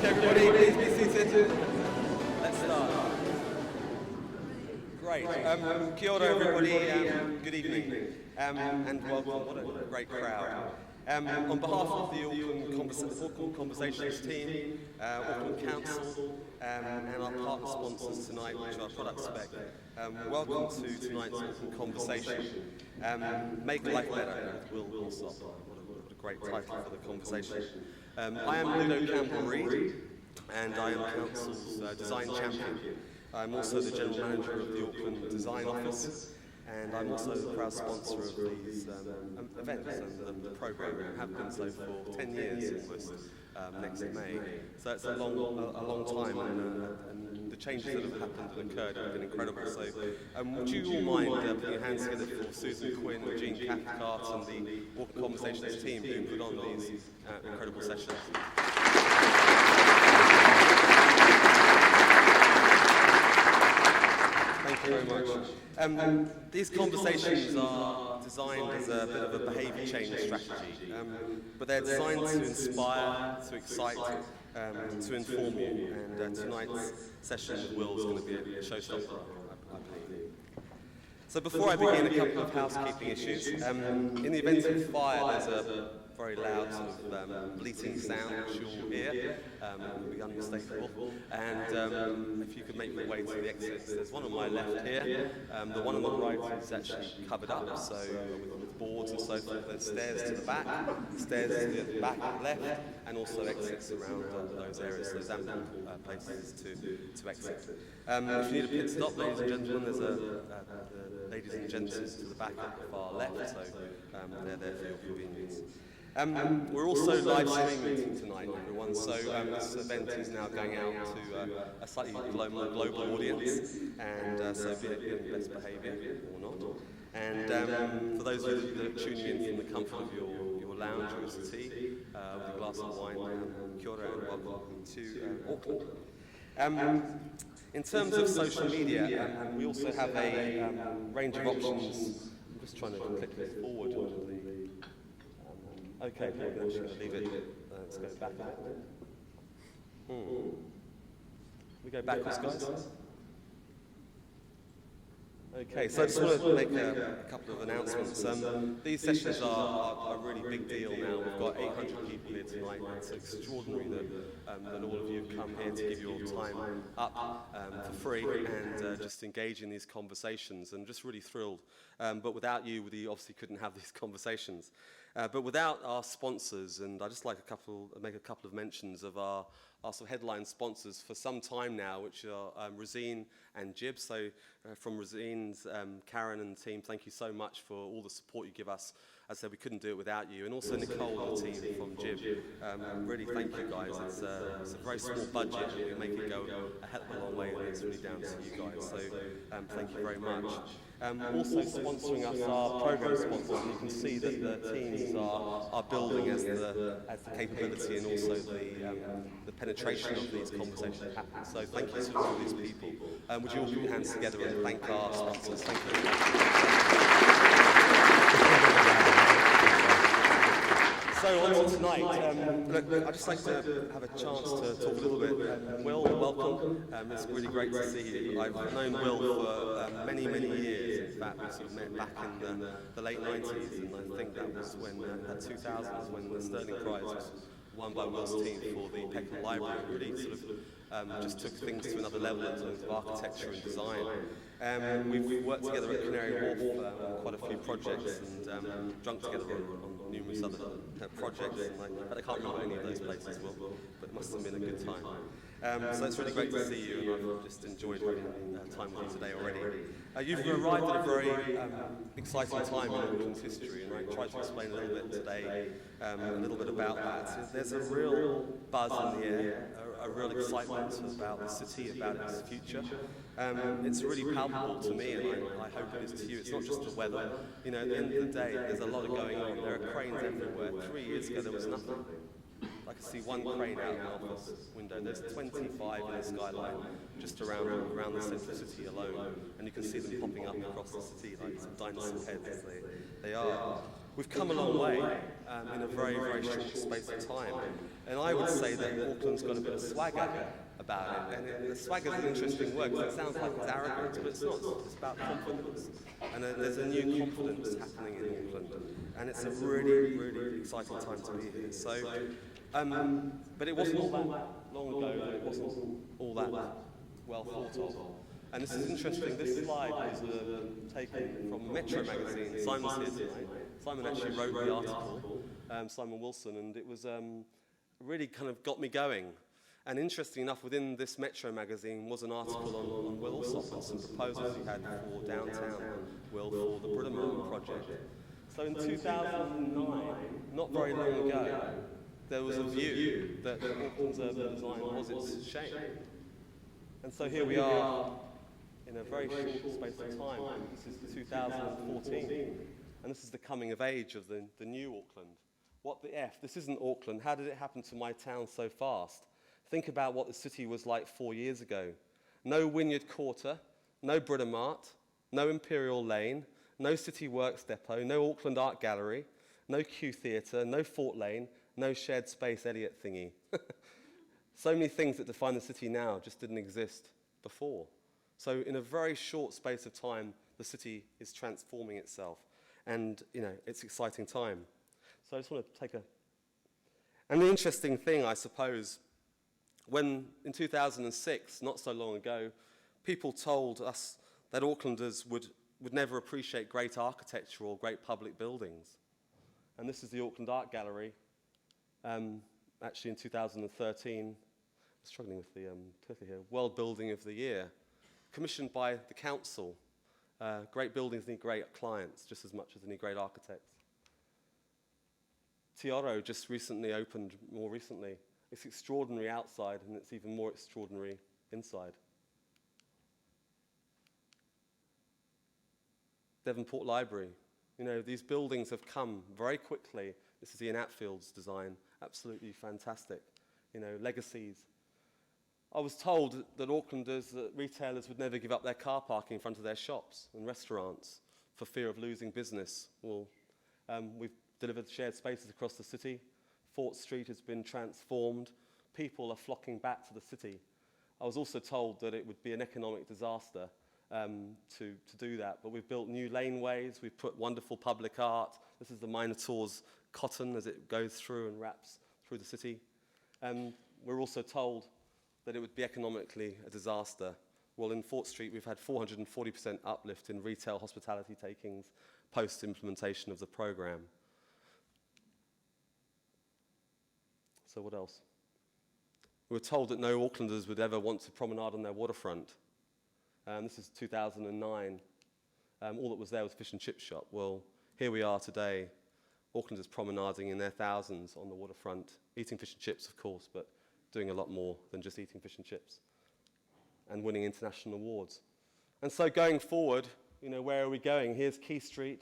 Okay, everybody, please be seated. Let's start. Great. Kia ora, everybody. Good evening. And welcome. What a great crowd. On behalf of the Auckland Conversations team, Auckland Council, and our partner sponsors tonight, which are Productspec, welcome to tonight's Auckland Conversation. Make Life Better with Alsop. What a great title for the conversation. I am Ludo Campbell-Reid, and I am Council's design champion. I'm also the general manager of the Auckland Design Office, and I'm also the proud sponsor of these events and the programme. I have been so for 10 years almost, next May. So it's a long time, and the changes that have happened and occurred have been incredible. So would you all mind putting your hands together for Susan Quinn and Jean Cathcart and the Auckland Conversations team who put on these incredible sessions? Thank you very much. These conversations are designed as a bit of a behaviour change strategy, but they're designed to inspire, to excite, to inform you. And tonight's session with Will is going to be a showstopper, I believe. So before I begin, a couple of housekeeping issues. In the event of fire, there's a very loud sort of bleating sound which you'll hear. It will be unmistakable. And if you could make your way to the exits, there's one on my left here. The one on the right is actually covered up, so with boards and so forth. There's stairs to the back, stairs to the back left, and also exits around those areas. So there's ample places to exit. If you need a pit stop, ladies and gentlemen, there's the ladies and gents to the back at the far left, so they're there for your convenience. We're also live streaming tonight, everyone, so this event is now going out to a slightly global audience, and so be in best behaviour or not. And for those of you that are tuning in from the comfort of your lounge or your settee, with a glass of wine, kia ora and welcome to Auckland. In terms of social media, we also have a range of options. I'm just trying to click this forward onto the... Okay, we're just going to leave it. Let's go back a bit. We go backwards, guys? Okay, so I just want to make a couple of announcements. These sessions are a really big deal now. We've got 800 people here tonight. It's extraordinary that all of you have come here to give your time up for free and just engage in these conversations, and just really thrilled. But without you, we obviously couldn't have these conversations. But without our sponsors, and I'd just like make a couple of mentions of our sort of headline sponsors for some time now, which are Resene and GIB. So from Resene's Karen and team, thank you so much for all the support you give us. As I said, we couldn't do it without you. And also Nicole and the team from GIB. Really thank you guys. It's a very small budget. You make it go a hell of a long way, and it's really down to you guys. So thank you very much. Also sponsoring us are program sponsors, and you can see that the teams are building as the capability and also the penetration of these conversations happen. So thank you to all these people. Would you all put your hands together and thank our sponsors? Thank you. So on to tonight, look, I'd just like to have a chance to talk a little bit. Will, welcome. It's really great to see you. I've known Will for many, many years. In fact, we sort of met back in the late 90s, and I think that was when, 2000s, when the Sterling Prize was won by Will's team for the Peckham Library. Really sort of just took things to another level in terms of architecture and design. We've worked together at Canary Wharf on quite a few projects, and drunk together on numerous other projects. And I can't remember any of those places, Will, but it must have been a good time. So it's really great to see you, and I've just enjoyed having time with you today already. You've arrived at a very exciting time in Auckland's history, and I tried to explain a little bit today, a little bit about that. There's a real buzz in the air, a real excitement about the city, about its future. It's really palpable to me, and I hope it is to you. It's not just the weather. You know, at the end of the day, there's a lot going on. There are cranes everywhere. 3 years ago, there was nothing. I can see one crane out in the office window. There's 25 in the skyline, just around the central city alone, and you can see them popping up across the city like some dinosaur heads. They are. We've come a long way in a very, very short space of time. And I would say that Auckland's got a bit of swagger about it. And the swagger is an interesting word because it sounds like it's arrogant, but it's not. It's about confidence. And there's a new confidence happening in Auckland. And it's a really, really exciting time to be here. So, but it wasn't all that long ago, and it wasn't all that well thought of. And this is interesting. This slide was taken from Metro magazine. Simon's here tonight. Simon actually wrote the article, Simon Wilson, and it was really kind of got me going. And interesting enough, within this Metro magazine was an article on Will Alsop and some proposals he had for downtown Will for the Britomart project. So in 2009, not very long ago, there was a view that Auckland's urban design was its shape. And so here we are in a very short space of time. This is 2014, and this is the coming of age of the new Auckland. What the F? This isn't Auckland. How did it happen to my town so fast? Think about what the city was like 4 years ago. No Wynyard Quarter, no Britomart, no Imperial Lane, no City Works Depot, no Auckland Art Gallery, no Q Theatre, no Fort Lane, no shared space Elliott thingy. So many things that define the city now just didn't exist before. So in a very short space of time, the city is transforming itself. And, you know, it's an exciting time. So I just want to take a... And the interesting thing, I suppose, when in 2006, not so long ago, people told us that Aucklanders would never appreciate great architecture or great public buildings. And this is the Auckland Art Gallery. Actually, in 2013, I'm struggling with the clicker here, World Building of the Year, commissioned by the council. Great buildings need great clients just as much as they need great architects. Tioro just recently opened, more recently. It's extraordinary outside, and it's even more extraordinary inside. Devonport Library. You know, these buildings have come very quickly. This is Ian Atfield's design, absolutely fantastic. You know, legacies. I was told that Aucklanders, that retailers would never give up their car parking in front of their shops and restaurants for fear of losing business. Well, we've delivered shared spaces across the city. Fort Street has been transformed. People are flocking back to the city. I was also told that it would be an economic disaster to do that, but we've built new laneways, we've put wonderful public art. This is the Minotaur's cotton as it goes through and wraps through the city. We're also told that it would be economically a disaster. Well, in Fort Street, we've had 440% uplift in retail hospitality takings post-implementation of the program. So what else? We were told that no Aucklanders would ever want to promenade on their waterfront. This is 2009. All that was there was fish and chip shop. Well, here we are today, Aucklanders promenading in their thousands on the waterfront, eating fish and chips, of course, but doing a lot more than just eating fish and chips, and winning international awards. And so going forward, you know, where are we going? Here's Quay Street,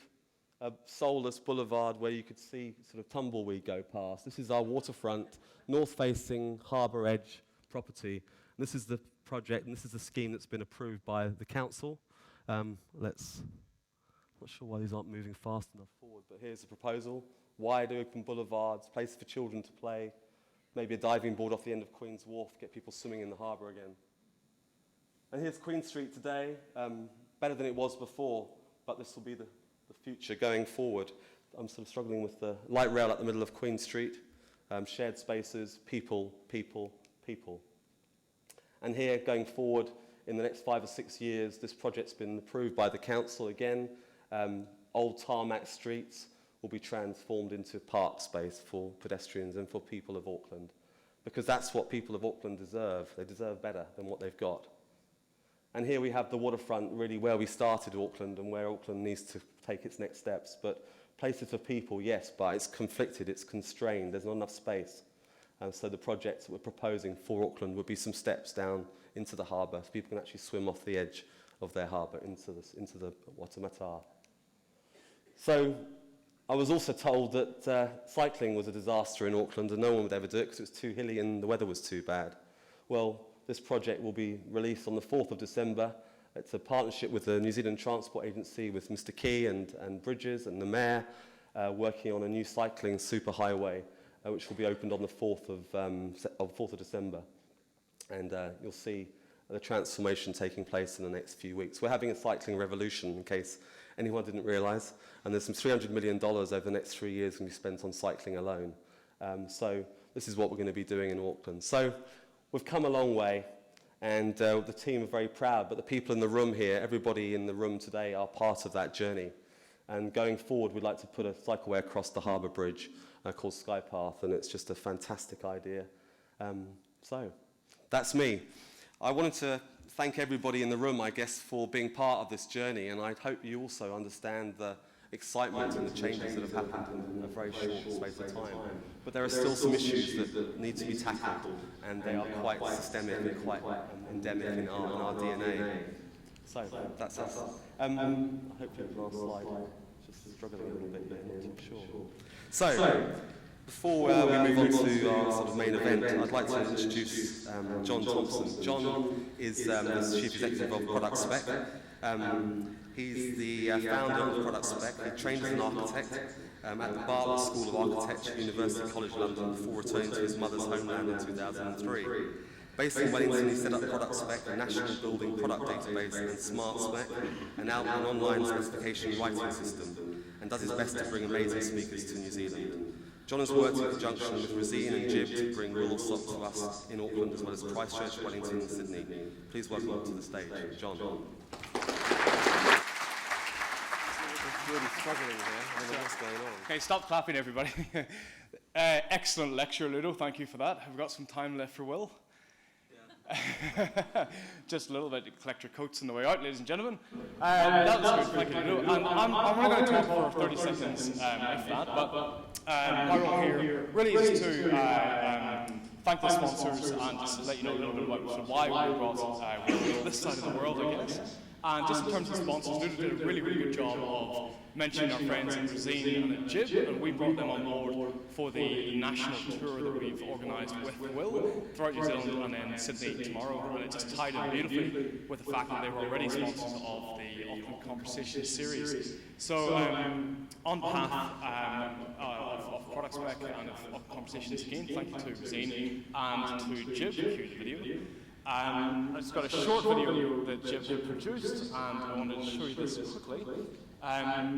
a soulless boulevard where you could see sort of tumbleweed go past. This is our waterfront, north-facing harbour edge property. And this is the project, and this is the scheme that's been approved by the council. I'm not sure why these aren't moving fast enough forward, but here's the proposal. Wide open boulevards, places for children to play, maybe a diving board off the end of Queen's Wharf, get people swimming in the harbour again. And here's Queen Street today, better than it was before, but this will be the future going forward. I'm sort of struggling with the light rail at the middle of Queen Street, shared spaces, people, people, people. And here, going forward, in the next 5 or 6 years, this project's been approved by the council again. Old tarmac streets will be transformed into park space for pedestrians and for people of Auckland, because that's what people of Auckland deserve. They deserve better than what they've got. And here we have the waterfront, really where we started Auckland and where Auckland needs to take its next steps. But places for people, yes, but it's conflicted, it's constrained, there's not enough space. And so the projects that we're proposing for Auckland would be some steps down into the harbour so people can actually swim off the edge of their harbour into the Watamata. So I was also told that cycling was a disaster in Auckland and no one would ever do it because it was too hilly and the weather was too bad. Well, this project will be released on the 4th of December. It's a partnership with the New Zealand Transport Agency with Mr. Key and Bridges and the Mayor, working on a new cycling superhighway which will be opened on the 4th of December. And you'll see the transformation taking place in the next few weeks. We're having a cycling revolution, in case anyone didn't realise, and there's some $300 million over the next 3 years going to be spent on cycling alone. So this is what we're going to be doing in Auckland. So we've come a long way, and the team are very proud, but the people in the room here, everybody in the room today are part of that journey. And going forward, we'd like to put a cycleway across the harbour bridge called Skypath, and it's just a fantastic idea. So that's me. I wanted to thank everybody in the room, I guess, for being part of this journey, and I hope you also understand the excitement and the changes that have happened in a very short space of time. But there are still some issues that need to be tackled, and they are quite systemic and quite endemic in our DNA. So that's us. Hopefully the last slide. Just struggling a little bit here, not too sure. So, before we move on to our sort of main event, I'd like to introduce John Thompson. John is the Chief Executive of Productspec. He's the founder of Productspec. He trained as an architect at the Bartlett School of Architecture, University College London, before returning to his mother's homeland in 2003. Based in Wellington, he set up Productspec, a national building product database, and SmartSpec, an online specification writing system, and does his best to bring amazing speakers to New Zealand. John has worked in conjunction with Resene and GIB to bring Alsop to us in Auckland, as well as Christchurch, Wellington and Sydney. Please welcome to the stage, John. Really struggling here. I don't know what's going on. Okay, stop clapping, everybody. Excellent lecture, Ludo. Thank you for that. Have we got some time left for Will? Yeah. Just a little bit to collect your coats on the way out, ladies and gentlemen. That was good. Thank you, Ludo. And I'm only going to talk for 30 seconds, if that. But my role here really is to thank the sponsors and just let you know a little bit about why we brought this side of the world, I guess. And just in terms of sponsors, Ludo did a really, really good job of mentioning our friends in Resene and GIB, and we brought them on board for the national tour that we've organised with Will throughout New Zealand and then Sydney tomorrow. And it just tied in beautifully with the fact that they were already sponsors of the Auckland Conversation series. So on behalf of Productspec and of Conversations again, thank you to Resene and to GIB for the video. I've just got a short video that GIB produced, and I wanted to show you this quickly.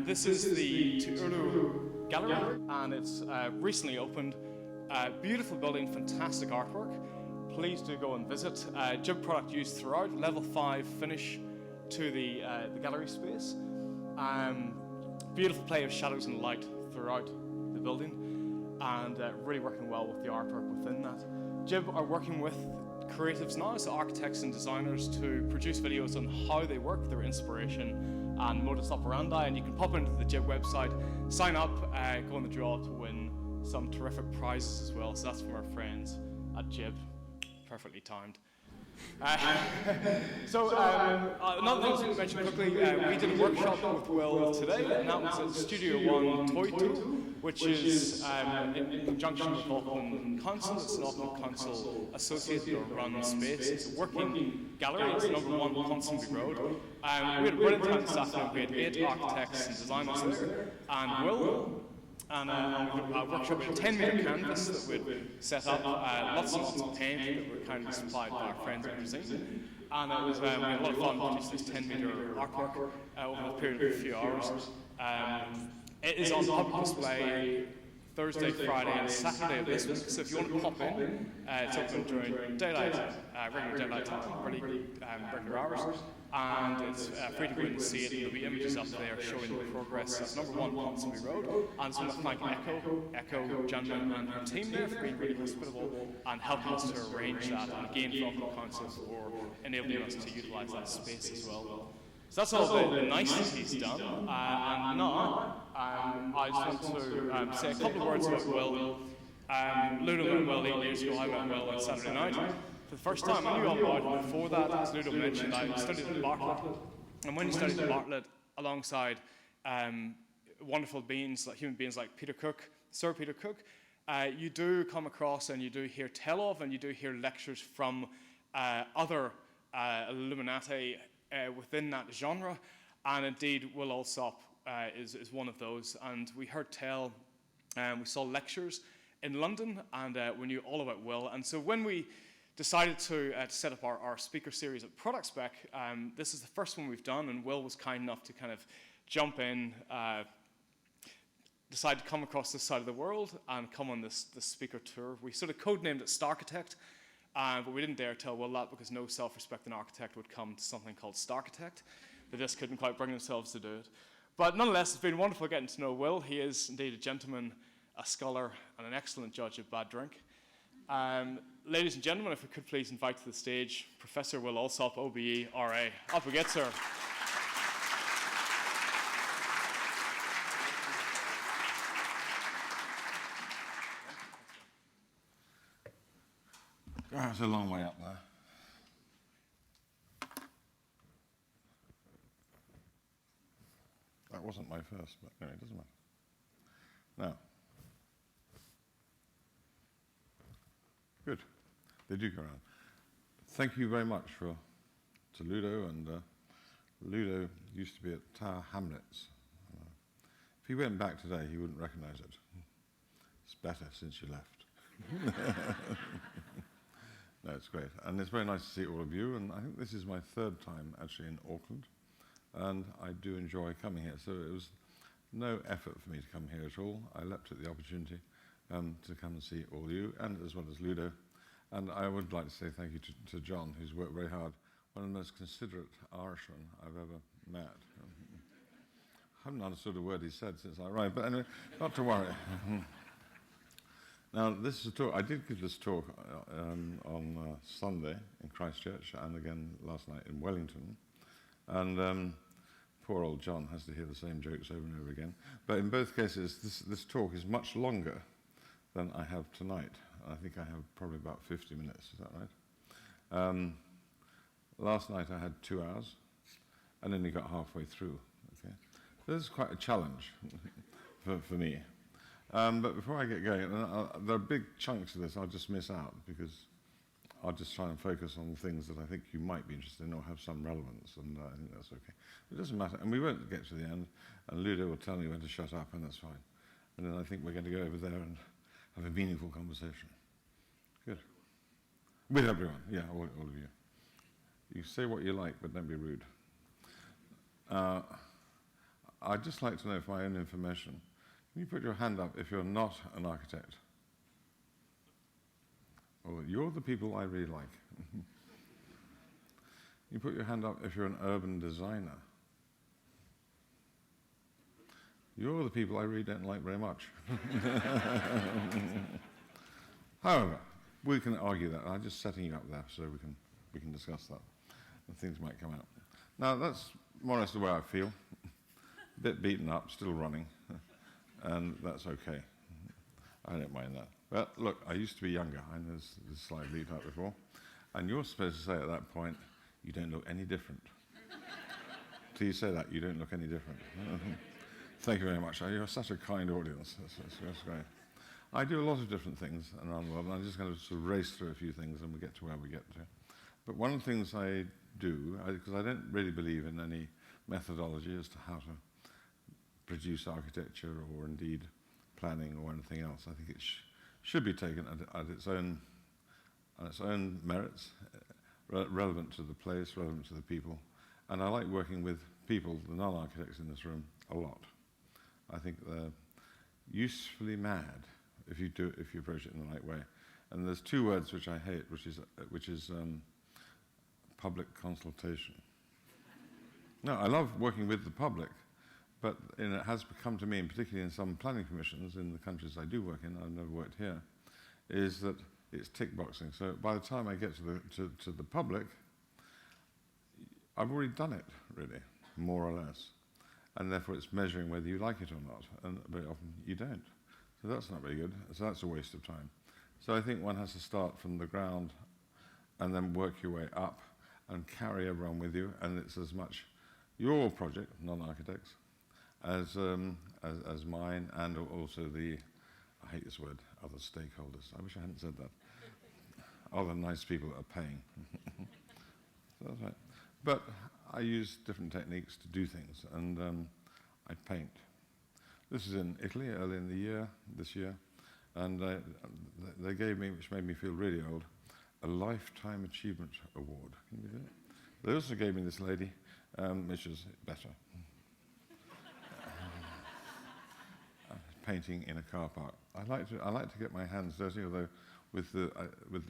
This is the Ludo Gallery, and it's recently opened. Beautiful building, fantastic artwork. Please do go and visit. GIB product used throughout, level 5 finish to the gallery space. Beautiful play of shadows and light throughout the building, and really working well with the artwork within that. GIB are working with creatives now, so architects and designers, to produce videos on how they work, their inspiration and modus operandi, and you can pop into the GIB website, sign up, go on the draw to win some terrific prizes as well. So that's from our friends at GIB, perfectly timed. Another thing to mention quickly, we did a workshop with Will today, and that was at Studio One Toy Tool, which is in conjunction with Auckland Council. It's an Auckland Council associated or run space. It's a working gallery. It's number 1 Ponsonby Road. We had a brilliant time this afternoon. We had 8 architects and designers there, and Will. And a workshop with a 10-metre canvas that we'd set up, lots and lots of paint that were kindly supplied by our friends at Resene. And it was we had a lot of fun producing this 10-metre artwork over a period of a few hours. It is on public display Thursday, Friday and Saturday of this week, so if you want to pop in, it's open during daylight, regular daylight time, regular hours, and it's free to go in and see it. There'll be images up there showing the progress. It's number 1 Ponsonby Road, and I just want to thank Echo, Gentleman and her team there for being really hospitable and helping us to arrange that, and again for Auckland Council for enabling us to utilise that space as well. So that's all the niceties done, and now I just want to say a couple of words about Will. Ludo met Will 8 years ago. I met Will on Saturday night for the first time. I knew all about him before that, as Ludo mentioned. I studied at Bartlett, and when you studied at Bartlett alongside wonderful beings, like human beings like Sir Peter Cook, you do come across and you do hear tell of, and you do hear lectures from other illuminati within that genre, and indeed Will Alsop is one of those. And we heard tell, we saw lectures in London, and we knew all about Will. And so when we decided to set up our speaker series at Productspec, this is the first one we've done, and Will was kind enough to kind of jump in, decide to come across this side of the world and come on this speaker tour. We sort of codenamed it Starchitect, but we didn't dare tell Will that because no self-respecting architect would come to something called Starchitect. They just couldn't quite bring themselves to do it. But nonetheless, it's been wonderful getting to know Will. He is indeed a gentleman, a scholar, and an excellent judge of bad drink. Ladies and gentlemen, if we could please invite to the stage Professor Will Alsop, OBE, RA. Up we get, sir. Oh, it's a long way up there. That wasn't my first, but anyway, it doesn't matter. Now, good. They do go around. Thank you very much to Ludo, and Ludo used to be at Tower Hamlets. If he went back today, he wouldn't recognize it. It's better since you left. No, it's great. And it's very nice to see all of you, and I think this is my third time actually in Auckland, and I do enjoy coming here. So it was no effort for me to come here at all. I leapt at the opportunity to come and see all of you, and as well as Ludo. And I would like to say thank you to John, who's worked very hard. One of the most considerate Irishmen I've ever met. I haven't understood a word he said since I arrived, but anyway, not to worry. Now, this is a talk. I did give this talk on Sunday in Christchurch, and again last night in Wellington. And poor old John has to hear the same jokes over and over again. But in both cases, this talk is much longer than I have tonight. I think I have probably about 50 minutes. Is that right? Last night I had 2 hours, and only got halfway through. Okay, this is quite a challenge for me. But before I get going, there are big chunks of this I'll just miss out because I'll just try and focus on things that I think you might be interested in or have some relevance, and I think that's okay. It doesn't matter, and we won't get to the end, and Ludo will tell me when to shut up, and that's fine. And then I think we're going to go over there and have a meaningful conversation. Good. With everyone, yeah, all of you. You say what you like, but don't be rude. I'd just like to know, for my own information, can you put your hand up if you're not an architect? Well, you're the people I really like. You put your hand up if you're an urban designer. You're the people I really don't like very much. However, we can argue that. I'm just setting you up there so we can discuss that, and things might come out. Now, that's more or less the way I feel. A bit beaten up, still running. And that's okay. I don't mind that. But look, I used to be younger. I know this slide leaked out before. And you're supposed to say at that point, you don't look any different. Till you say that, you don't look any different. Thank you very much. You're such a kind audience. That's great. I do a lot of different things around the world, and I'm just going to sort of race through a few things and we'll get to where we get to. But one of the things I do, because I don't really believe in any methodology as to how to produce architecture or indeed planning or anything else. I think it should be taken at its own merits, relevant to the place, relevant to the people. And I like working with people, the non-architects in this room, a lot. I think they're usefully mad if you approach it in the right way. And there's two words which I hate, which is public consultation. No, I love working with the public. But it has become to me, and particularly in some planning commissions in the countries I do work in, I've never worked here, is that it's tick boxing. So by the time I get to the public, I've already done it, really, more or less. And therefore it's measuring whether you like it or not. And very often you don't. So that's not very good. So that's a waste of time. So I think one has to start from the ground and then work your way up and carry everyone with you. And it's as much your project, non-architects, as mine, and also I hate this word, other stakeholders. I wish I hadn't said that. Other nice people that are paying. So that's right. But I use different techniques to do things, and I paint. This is in Italy early in the year, this year, And they gave me, which made me feel really old, a Lifetime Achievement Award. Can you believe it? They also gave me this lady, which is better. Painting in a car park. I like to get my hands dirty, although with the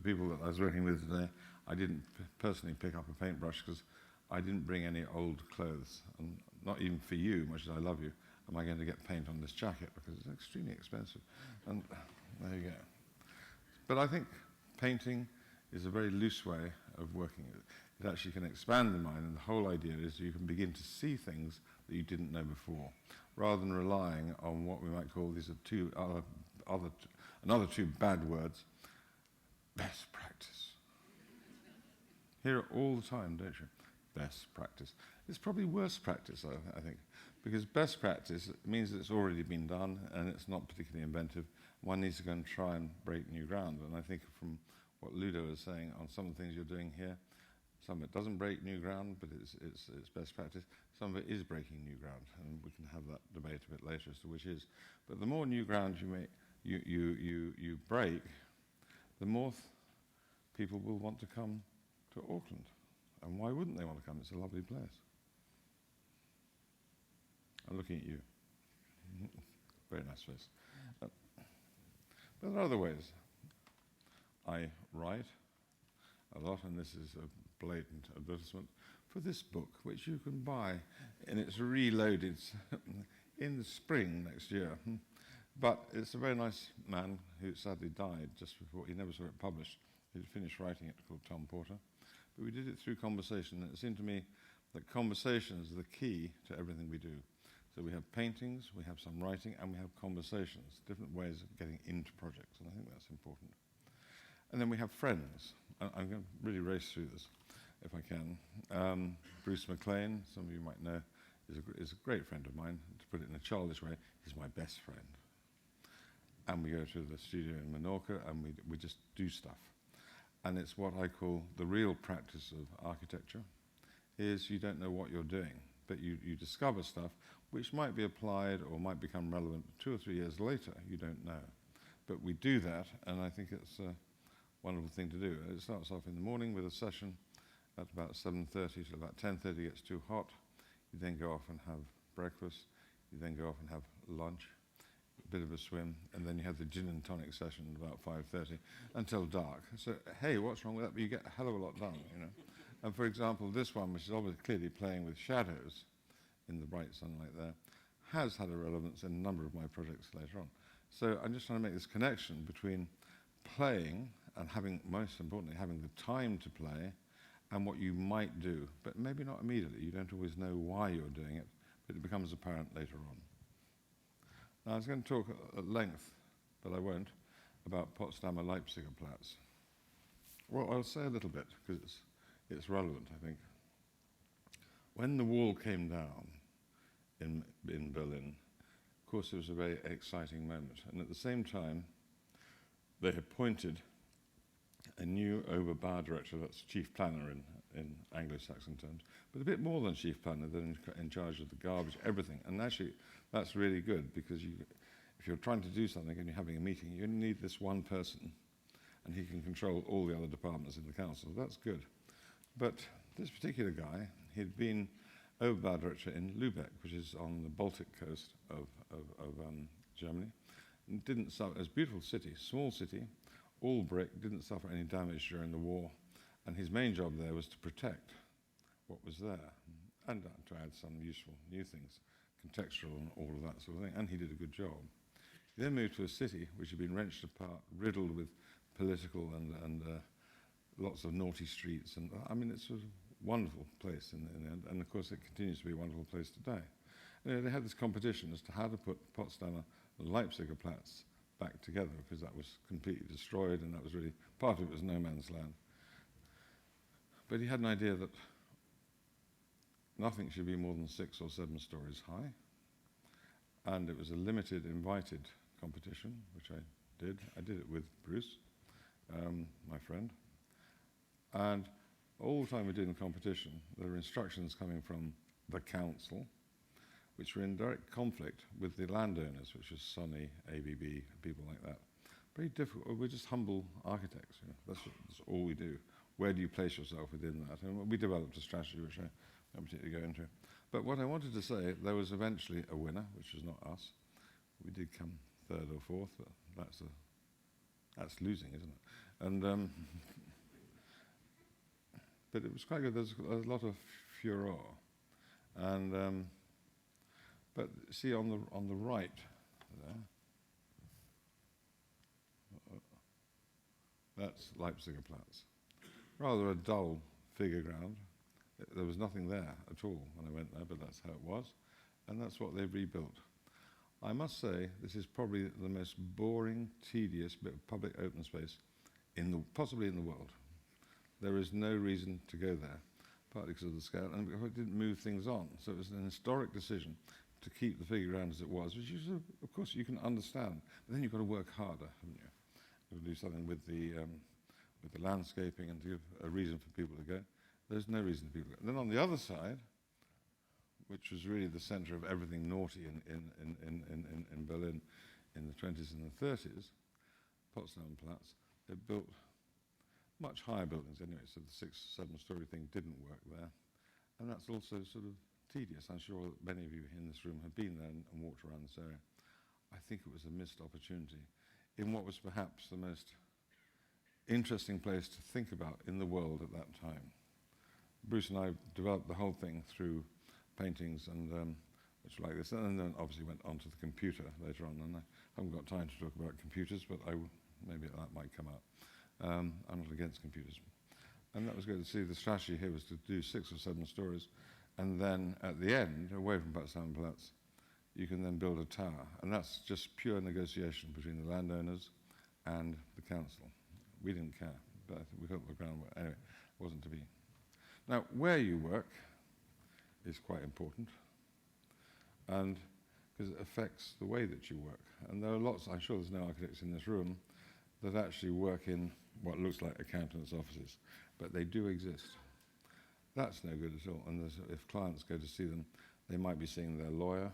people that I was working with today, I didn't personally pick up a paintbrush because I didn't bring any old clothes, and not even for you, much as I love you, am I going to get paint on this jacket because it's extremely expensive. And there you go. But I think painting is a very loose way of working. It actually can expand the mind, and the whole idea is you can begin to see things that you didn't know before, rather than relying on what we might call, these are another two bad words, best practice. Hear it all the time, don't you? Best practice. It's probably worse practice, I think, because best practice means that it's already been done and it's not particularly inventive. One needs to go and try and break new ground. And I think from what Ludo is saying on some of the things you're doing here, some of it doesn't break new ground, but it's best practice. Some of it is breaking new ground, and we can have that debate a bit later as to which is. But the more new ground you break, the more people will want to come to Auckland. And why wouldn't they want to come? It's a lovely place. I'm looking at you. Very nice face. But there are other ways. I write a lot, and this is a blatant advertisement for this book, which you can buy, and it's reloaded in the spring next year. But it's a very nice man who sadly died just before, he never saw it published. He'd finished writing it, called Tom Porter. But we did it through conversation, and it seemed to me that conversations are the key to everything we do. So we have paintings, we have some writing, and we have conversations, different ways of getting into projects, and I think that's important. And then we have friends. I'm going to really race through this, if I can. Bruce McLean, some of you might know, is a great friend of mine. To put it in a childish way, he's my best friend. And we go to the studio in Menorca, and we just do stuff. And it's what I call the real practice of architecture, is you don't know what you're doing, but you discover stuff which might be applied or might become relevant 2 or 3 years later. You don't know. But we do that, and I think it's a wonderful thing to do. It starts off in the morning with a session at about 7:30 till about 10:30. It gets too hot. You then go off and have breakfast. You then go off and have lunch, a bit of a swim, and then you have the gin and tonic session at about 5:30 until dark. So, hey, what's wrong with that? But you get a hell of a lot done, you know. And for example, this one, which is obviously clearly playing with shadows in the bright sunlight there, has had a relevance in a number of my projects later on. So I'm just trying to make this connection between playing and having, most importantly, having the time to play and what you might do, but maybe not immediately. You don't always know why you're doing it, but it becomes apparent later on. Now, I was going to talk at length, but I won't, about Potsdamer Leipziger Platz. Well, I'll say a little bit, because it's relevant, I think. When the wall came down in Berlin, of course, it was a very exciting moment. And at the same time, they appointed a new Oberbau director, that's chief planner in Anglo-Saxon terms, but a bit more than chief planner, they're in charge of the garbage, everything. And actually, that's really good, because if you're trying to do something and you're having a meeting, you only need this one person, and he can control all the other departments in the council. That's good. But this particular guy, he'd been Oberbau director in Lübeck, which is on the Baltic coast of Germany. And didn't suffer, it's a beautiful city, small city, all brick, didn't suffer any damage during the war. And his main job there was to protect what was there and to add some useful new things, contextual and all of that sort of thing. And he did a good job. He then moved to a city which had been wrenched apart, riddled with political and lots of naughty streets. And I mean, it's a wonderful place in the end. And of course, it continues to be a wonderful place today. You know, they had this competition as to how to put Potsdamer and Leipziger Platz back together, because that was completely destroyed, and that was really, part of it was no man's land. But he had an idea that nothing should be more than 6 or 7 stories high, and it was a limited, invited competition, which I did. I did it with Bruce, my friend, and all the time we did the competition, there were instructions coming from the council, which were in direct conflict with the landowners, which was Sonny, ABB, people like that. very difficult. We're just humble architects. That's all we do. Where do you place yourself within that? And we developed a strategy, which I won't particularly go into. But what I wanted to say, there was eventually a winner, which was not us. We did come third or fourth, but that's losing, isn't it? And but it was quite good. There's a lot of furore, and but see on the right there, that's Leipziger Platz. Rather a dull figure ground. There was nothing there at all when I went there, but that's how it was, and that's what they've rebuilt. I must say, this is probably the most boring, tedious bit of public open space possibly in the world. There is no reason to go there, partly because of the scale, and because it didn't move things on. So it was an historic decision to keep the figure ground as it was, which of course you can understand, but then you've got to work harder, haven't you? You've got to do something with the landscaping and to give a reason for people to go. There's no reason for people to go. And then on the other side, which was really the centre of everything naughty in Berlin in the 20s and the 30s, Potsdam Platz, they built much higher buildings anyway, so the 6-, 7-story thing didn't work there. And that's also sort of tedious. I'm sure that many of you in this room have been there and walked around this area. I think it was a missed opportunity in what was perhaps the most interesting place to think about in the world at that time. Bruce and I developed the whole thing through paintings and which like this, and then obviously went onto the computer later on, and I haven't got time to talk about computers, but maybe that might come out. I'm not against computers. And that was good to see. The strategy here was to do 6 or 7 stories, and then at the end, away from Potsdam Platz, you can then build a tower, and that's just pure negotiation between the landowners and the council. We didn't care, but I think we got the groundwork. Anyway, it wasn't to be. Now, where you work is quite important, and because it affects the way that you work. And there are lots, I'm sure there's no architects in this room, that actually work in what looks like accountants' offices, but they do exist. That's no good at all. And if clients go to see them, they might be seeing their lawyer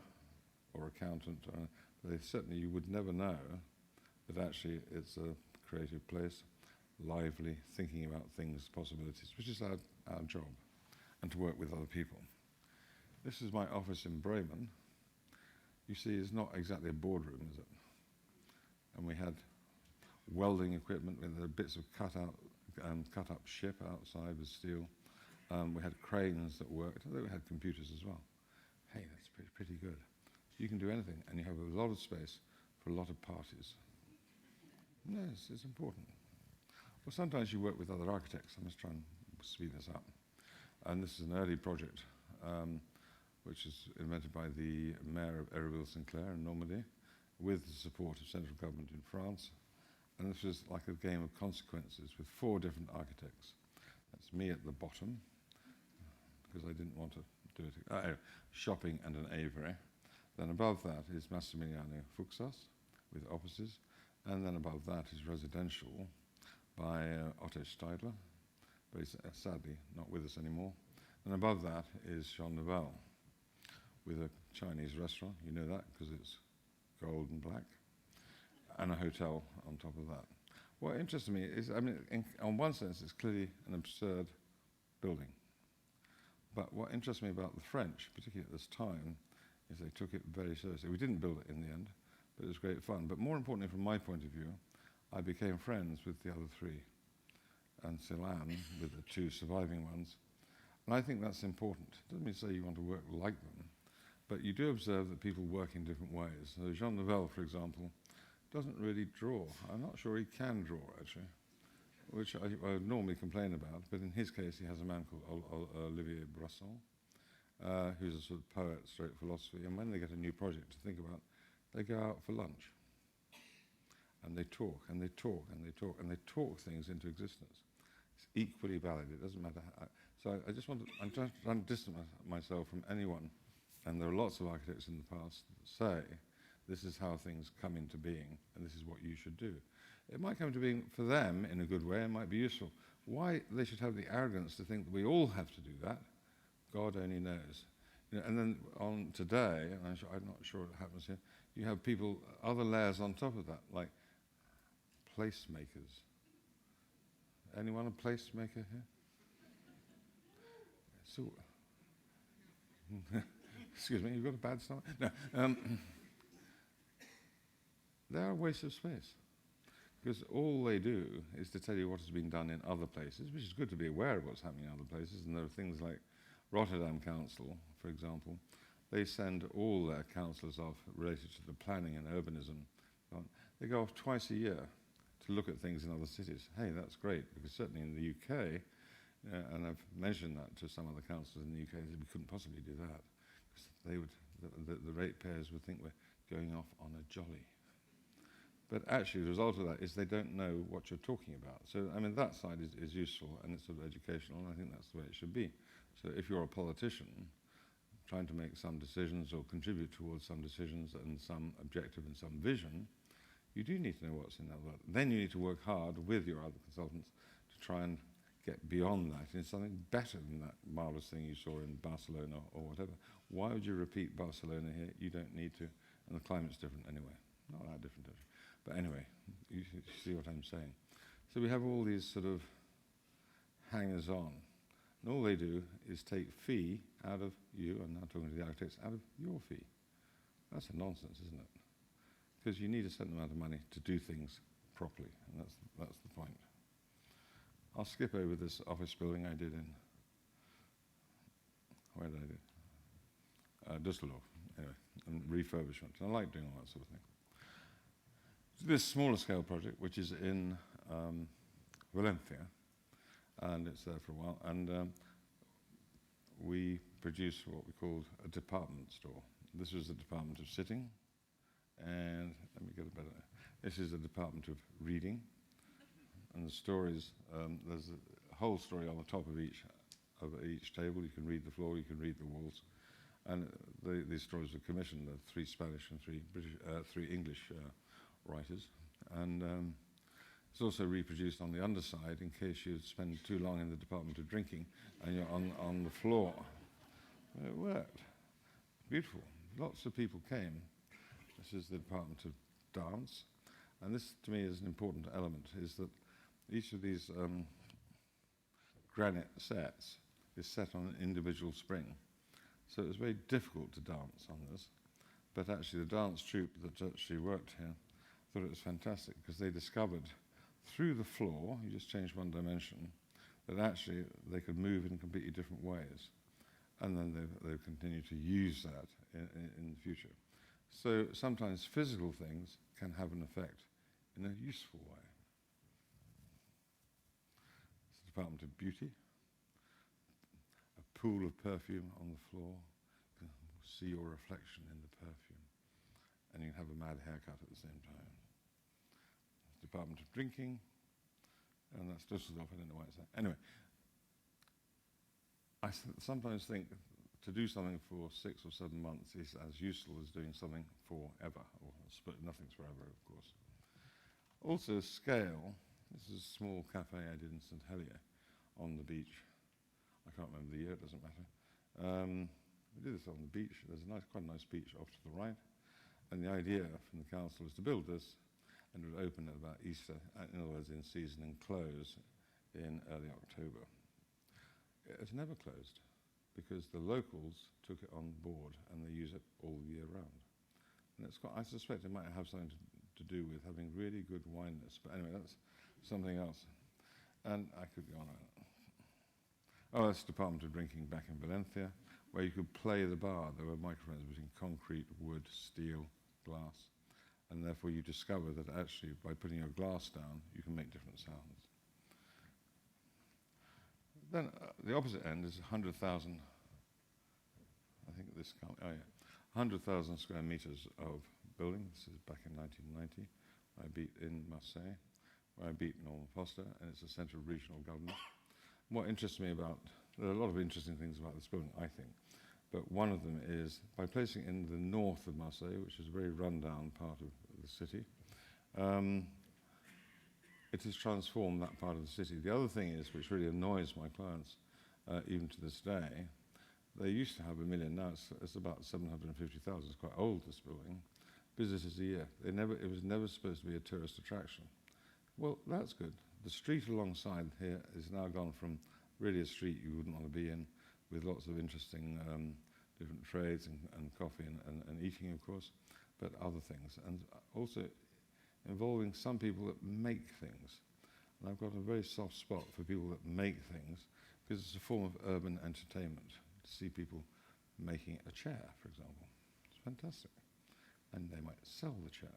or accountant. You would never know that actually it's a creative place, lively, thinking about things, possibilities, which is our job, and to work with other people. This is my office in Bremen. You see, it's not exactly a boardroom, is it? And we had welding equipment with the bits of cut up ship outside with steel. We had cranes that worked. We had computers as well. Hey, that's pretty good. You can do anything, and you have a lot of space for a lot of parties. Yes, it's important. Well, sometimes you work with other architects. I must try and speed this up. And this is an early project, which was invented by the mayor of Ereville-Sinclair in Normandy, with the support of central government in France. And this was like a game of consequences with 4 different architects. That's me at the bottom, because I didn't want to do it. Shopping and an aviary. Then above that is Massimiliano Fuchsas with offices. And then above that is residential by Otto Steidler, but he's sadly not with us anymore. And above that is Jean Nouvel with a Chinese restaurant. You know that because it's gold and black. And a hotel on top of that. What interests me is, on one sense, it's clearly an absurd building. But what interests me about the French, particularly at this time, is they took it very seriously. We didn't build it in the end, but it was great fun. But more importantly, from my point of view, I became friends with the other 3, and still am with the 2 surviving ones. And I think that's important. It doesn't mean to say you want to work like them, but you do observe that people work in different ways. So Jean Nouvel, for example, doesn't really draw. I'm not sure he can draw, actually, which I would normally complain about, but in his case he has a man called Olivier Brasson, who's a sort of poet, straight philosophy, and when they get a new project to think about, they go out for lunch. And they talk, and they talk, and they talk, and they talk things into existence. It's equally valid, it doesn't matter how. So I'm just trying to distance myself from anyone, and there are lots of architects in the past that say, this is how things come into being, and this is what you should do. It might come into being for them in a good way, and might be useful. Why they should have the arrogance to think that we all have to do that, God only knows. And then on today, and I'm not sure it happens here, you have people, other layers on top of that, like Placemakers. Anyone a placemaker here? So, excuse me, you've got a bad stomach? No. They're a waste of space. Because all they do is to tell you what has been done in other places, which is good to be aware of what's happening in other places. And there are things like Rotterdam Council, for example. They send all their councillors off related to the planning and urbanism. They go off twice a year to look at things in other cities. Hey, that's great, because certainly in the UK, and I've mentioned that to some other councillors in the UK, we couldn't possibly do that. Because they would, the ratepayers would think we're going off on a jolly. But actually, the result of that is they don't know what you're talking about. So, I mean, that side is useful, and it's sort of educational, and I think that's the way it should be. So if you're a politician trying to make some decisions or contribute towards some decisions and some objective and some vision, you do need to know what's in that world. Then you need to work hard with your other consultants to try and get beyond that into something better than that marvellous thing you saw in Barcelona or whatever. Why would you repeat Barcelona here? You don't need to, and the climate's different anyway. Not that different, actually. But anyway, you see what I'm saying. So we have all these sort of hangers-on. And all they do is take fee out of you, and now talking to the architects, out of your fee. That's a nonsense, isn't it? Because you need a certain amount of money to do things properly, and that's the point. I'll skip over this office building I did in, where did I do? Düsseldorf, anyway, and refurbishment. And I like doing all that sort of thing. This smaller scale project, which is in Valencia, and it's there for a while, and we produce what we called a department store. This was the department of sitting, and let me get a better. This is the department of reading, and the stories. There's a whole story on the top of each table. You can read the floor, you can read the walls, and these stories were commissioned. There are 3 Spanish and 3 English writers, and it's also reproduced on the underside in case you spend too long in the department of drinking and you're on the floor. It worked. Beautiful. Lots of people came. This is the department of dance, and this to me is an important element, is that each of these granite sets is set on an individual spring. So it was very difficult to dance on this, but actually the dance troupe that actually worked here thought it was fantastic because they discovered through the floor, you just changed one dimension, that actually they could move in completely different ways. And then they continue to use that in the future. So sometimes physical things can have an effect in a useful way. It's the Department of Beauty, a pool of perfume on the floor. You can see your reflection in the perfume. And you can have a mad haircut at the same time. Department of Drinking, and that's Düsseldorf, I don't know why it's there. Anyway, I sometimes think to do something for 6 or 7 months is as useful as doing something forever, but nothing's forever, of course. Also, scale. This is a small cafe I did in St Helier on the beach. I can't remember the year, it doesn't matter. We did this on the beach. There's quite a nice beach off to the right, and the idea from the council was to build this, and it would open at about Easter, in other words, in season, and close in early October. It's never closed because the locals took it on board and they use it all year round. And it's I suspect it might have something to do with having really good wine lists. But anyway, that's something else. And I could go on. Oh, that's the Department of Drinking back in Valencia, where you could play the bar. There were microphones between concrete, wood, steel, glass. And therefore you discover that actually by putting your glass down, you can make different sounds. Then the opposite end is 100,000, I think this count, 100,000 square meters of building. This is back in 1990. I beat in Marseille, where I beat Norman Foster, and it's a centre of regional government. What interests me about, there are a lot of interesting things about this building, I think. But one of them is, by placing it in the north of Marseille, which is a very run-down part of the city, it has transformed that part of the city. The other thing is, which really annoys my clients, even to this day, they used to have 1 million, now it's about 750,000. It's quite old, this building. Visitors a year. It was never supposed to be a tourist attraction. Well, that's good. The street alongside here is now gone from really a street you wouldn't want to be in, with lots of interesting different trades and coffee and eating, of course, but other things. And also involving some people that make things. And I've got a very soft spot for people that make things, because it's a form of urban entertainment, to see people making a chair, for example. It's fantastic. And they might sell the chair.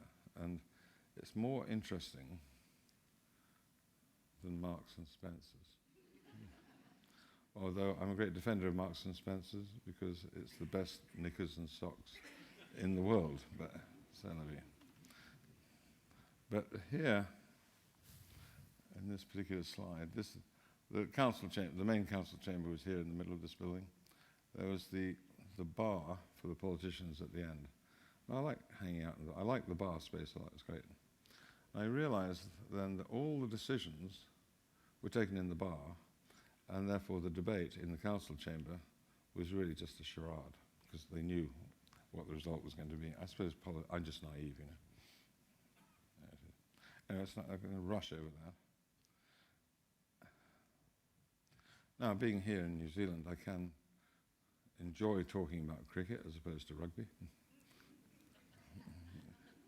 And it's more interesting than Marks and Spencer's. Although I'm a great defender of Marks and Spencer's, because it's the best knickers and socks in the world, but c'est la vie. But here, in this particular slide, the council chamber, the main council chamber was here in the middle of this building. There was the bar for the politicians at the end. And I like hanging out, I like the bar space a lot, it's great. And I realized then that all the decisions were taken in the bar, and therefore the debate in the council chamber was really just a charade, because they knew what the result was going to be. I suppose I'm just naive, you know. Anyway, I'm going to rush over that. Now, being here in New Zealand, I can enjoy talking about cricket as opposed to rugby.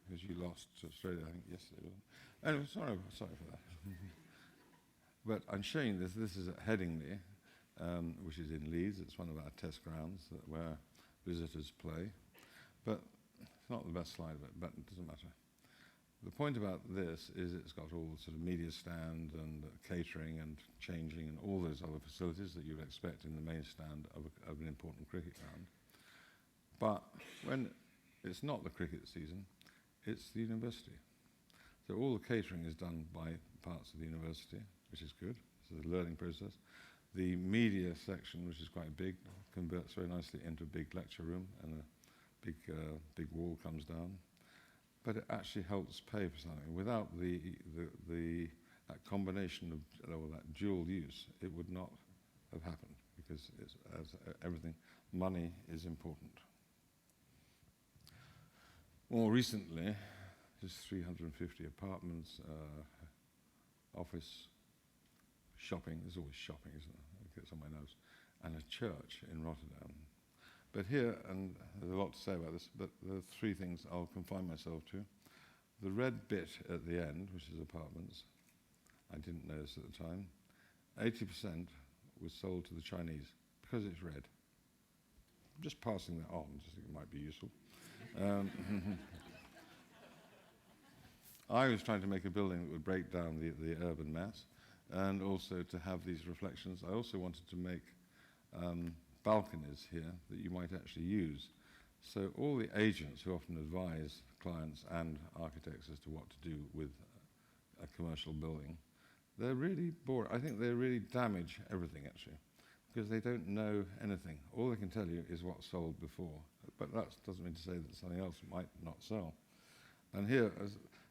Because you lost to Australia, I think, yesterday. Anyway, sorry for that. But I'm showing this. This is at Headingley, which is in Leeds. It's one of our test grounds where visitors play. But it's not the best slide of it, but it doesn't matter. The point about this is it's got all the sort of media stand and catering and changing and all those other facilities that you'd expect in the main stand of an important cricket ground. But when it's not the cricket season, it's the university. So all the catering is done by parts of the university, which is good. It's a learning process. The media section, which is quite big, converts very nicely into a big lecture room, and a big wall comes down. But it actually helps pay for something. Without that combination of or that dual use, it would not have happened, because it's, as everything, money is important. More recently, just 350 apartments, office, shopping. There's always shopping, isn't there? It gets on my nerves. And a church in Rotterdam. But here, and there's a lot to say about this, but there are three things I'll confine myself to. The red bit at the end, which is apartments, I didn't notice at the time, 80% was sold to the Chinese because it's red. I'm just passing that on, just think it might be useful. I was trying to make a building that would break down the urban mass, and also to have these reflections. I also wanted to make balconies here that you might actually use. So all the agents who often advise clients and architects as to what to do with a commercial building, they're really boring. I think they really damage everything, actually, because they don't know anything. All they can tell you is what sold before, but that doesn't mean to say that something else might not sell. And here,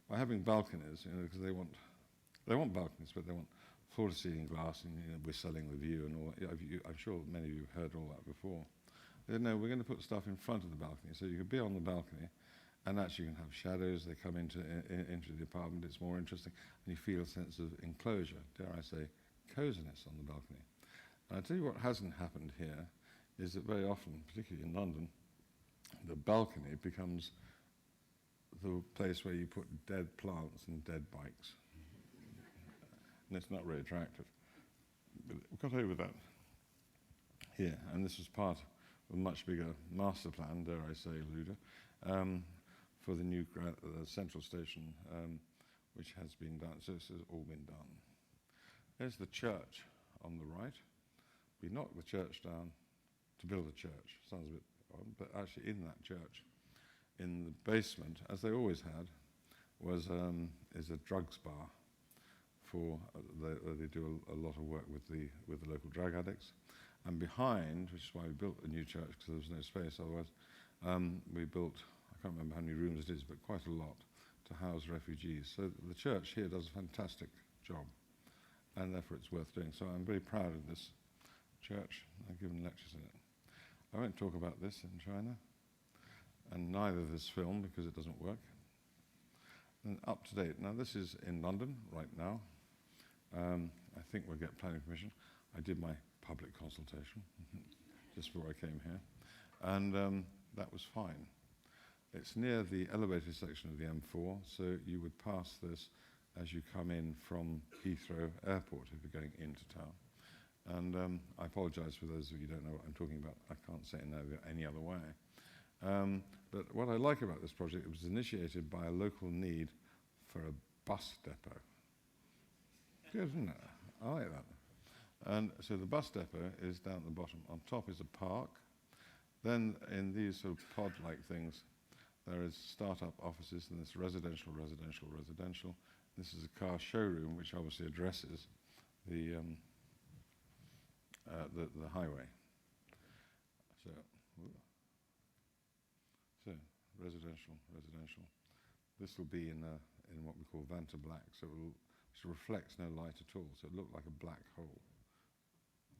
by having balconies, because they want balconies, but they want floor-to-ceiling glass, and we're selling the view and all that. I'm sure many of you have heard all that before. They know we're going to put stuff in front of the balcony, so you can be on the balcony, and actually you can have shadows. They come into the apartment. It's more interesting, and you feel a sense of enclosure. Dare I say, coziness on the balcony. And I tell you what hasn't happened here is that very often, particularly in London, the balcony becomes the place where you put dead plants and dead bikes. And it's not very attractive. But we got over that here, and this was part of a much bigger master plan, dare I say, Ludo, for the new central station, which has been done. So this has all been done. There's the church on the right. We knocked the church down to build a church. Sounds a bit odd, but actually in that church, in the basement, as they always had, is a drugs bar. They do a lot of work with the local drug addicts, and behind, which is why we built a new church, because there was no space otherwise. We built, I can't remember how many rooms it is, but quite a lot to house refugees. So the church here does a fantastic job, and therefore it's worth doing. So I'm very proud of this church. I've given lectures in it. I won't talk about this in China, and neither this film, because it doesn't work. and up to date. Now, this is in London right now. I think we'll get planning permission. I did my public consultation just before I came here, and that was fine. It's near the elevated section of the M4, so you would pass this as you come in from Heathrow Airport if you're going into town. And I apologize for those of you who don't know what I'm talking about. I can't say it any other way. But what I like about this project, it was initiated by a local need for a bus depot. Good, isn't it? I like that. And so the bus depot is down at the bottom. On top is a park. Then in these sort of pod-like things, there is startup offices, and there's residential. This is a car showroom, which obviously addresses the highway. So residential. This will be in what we call Vanta Black, so it reflects no light at all, so it looked like a black hole.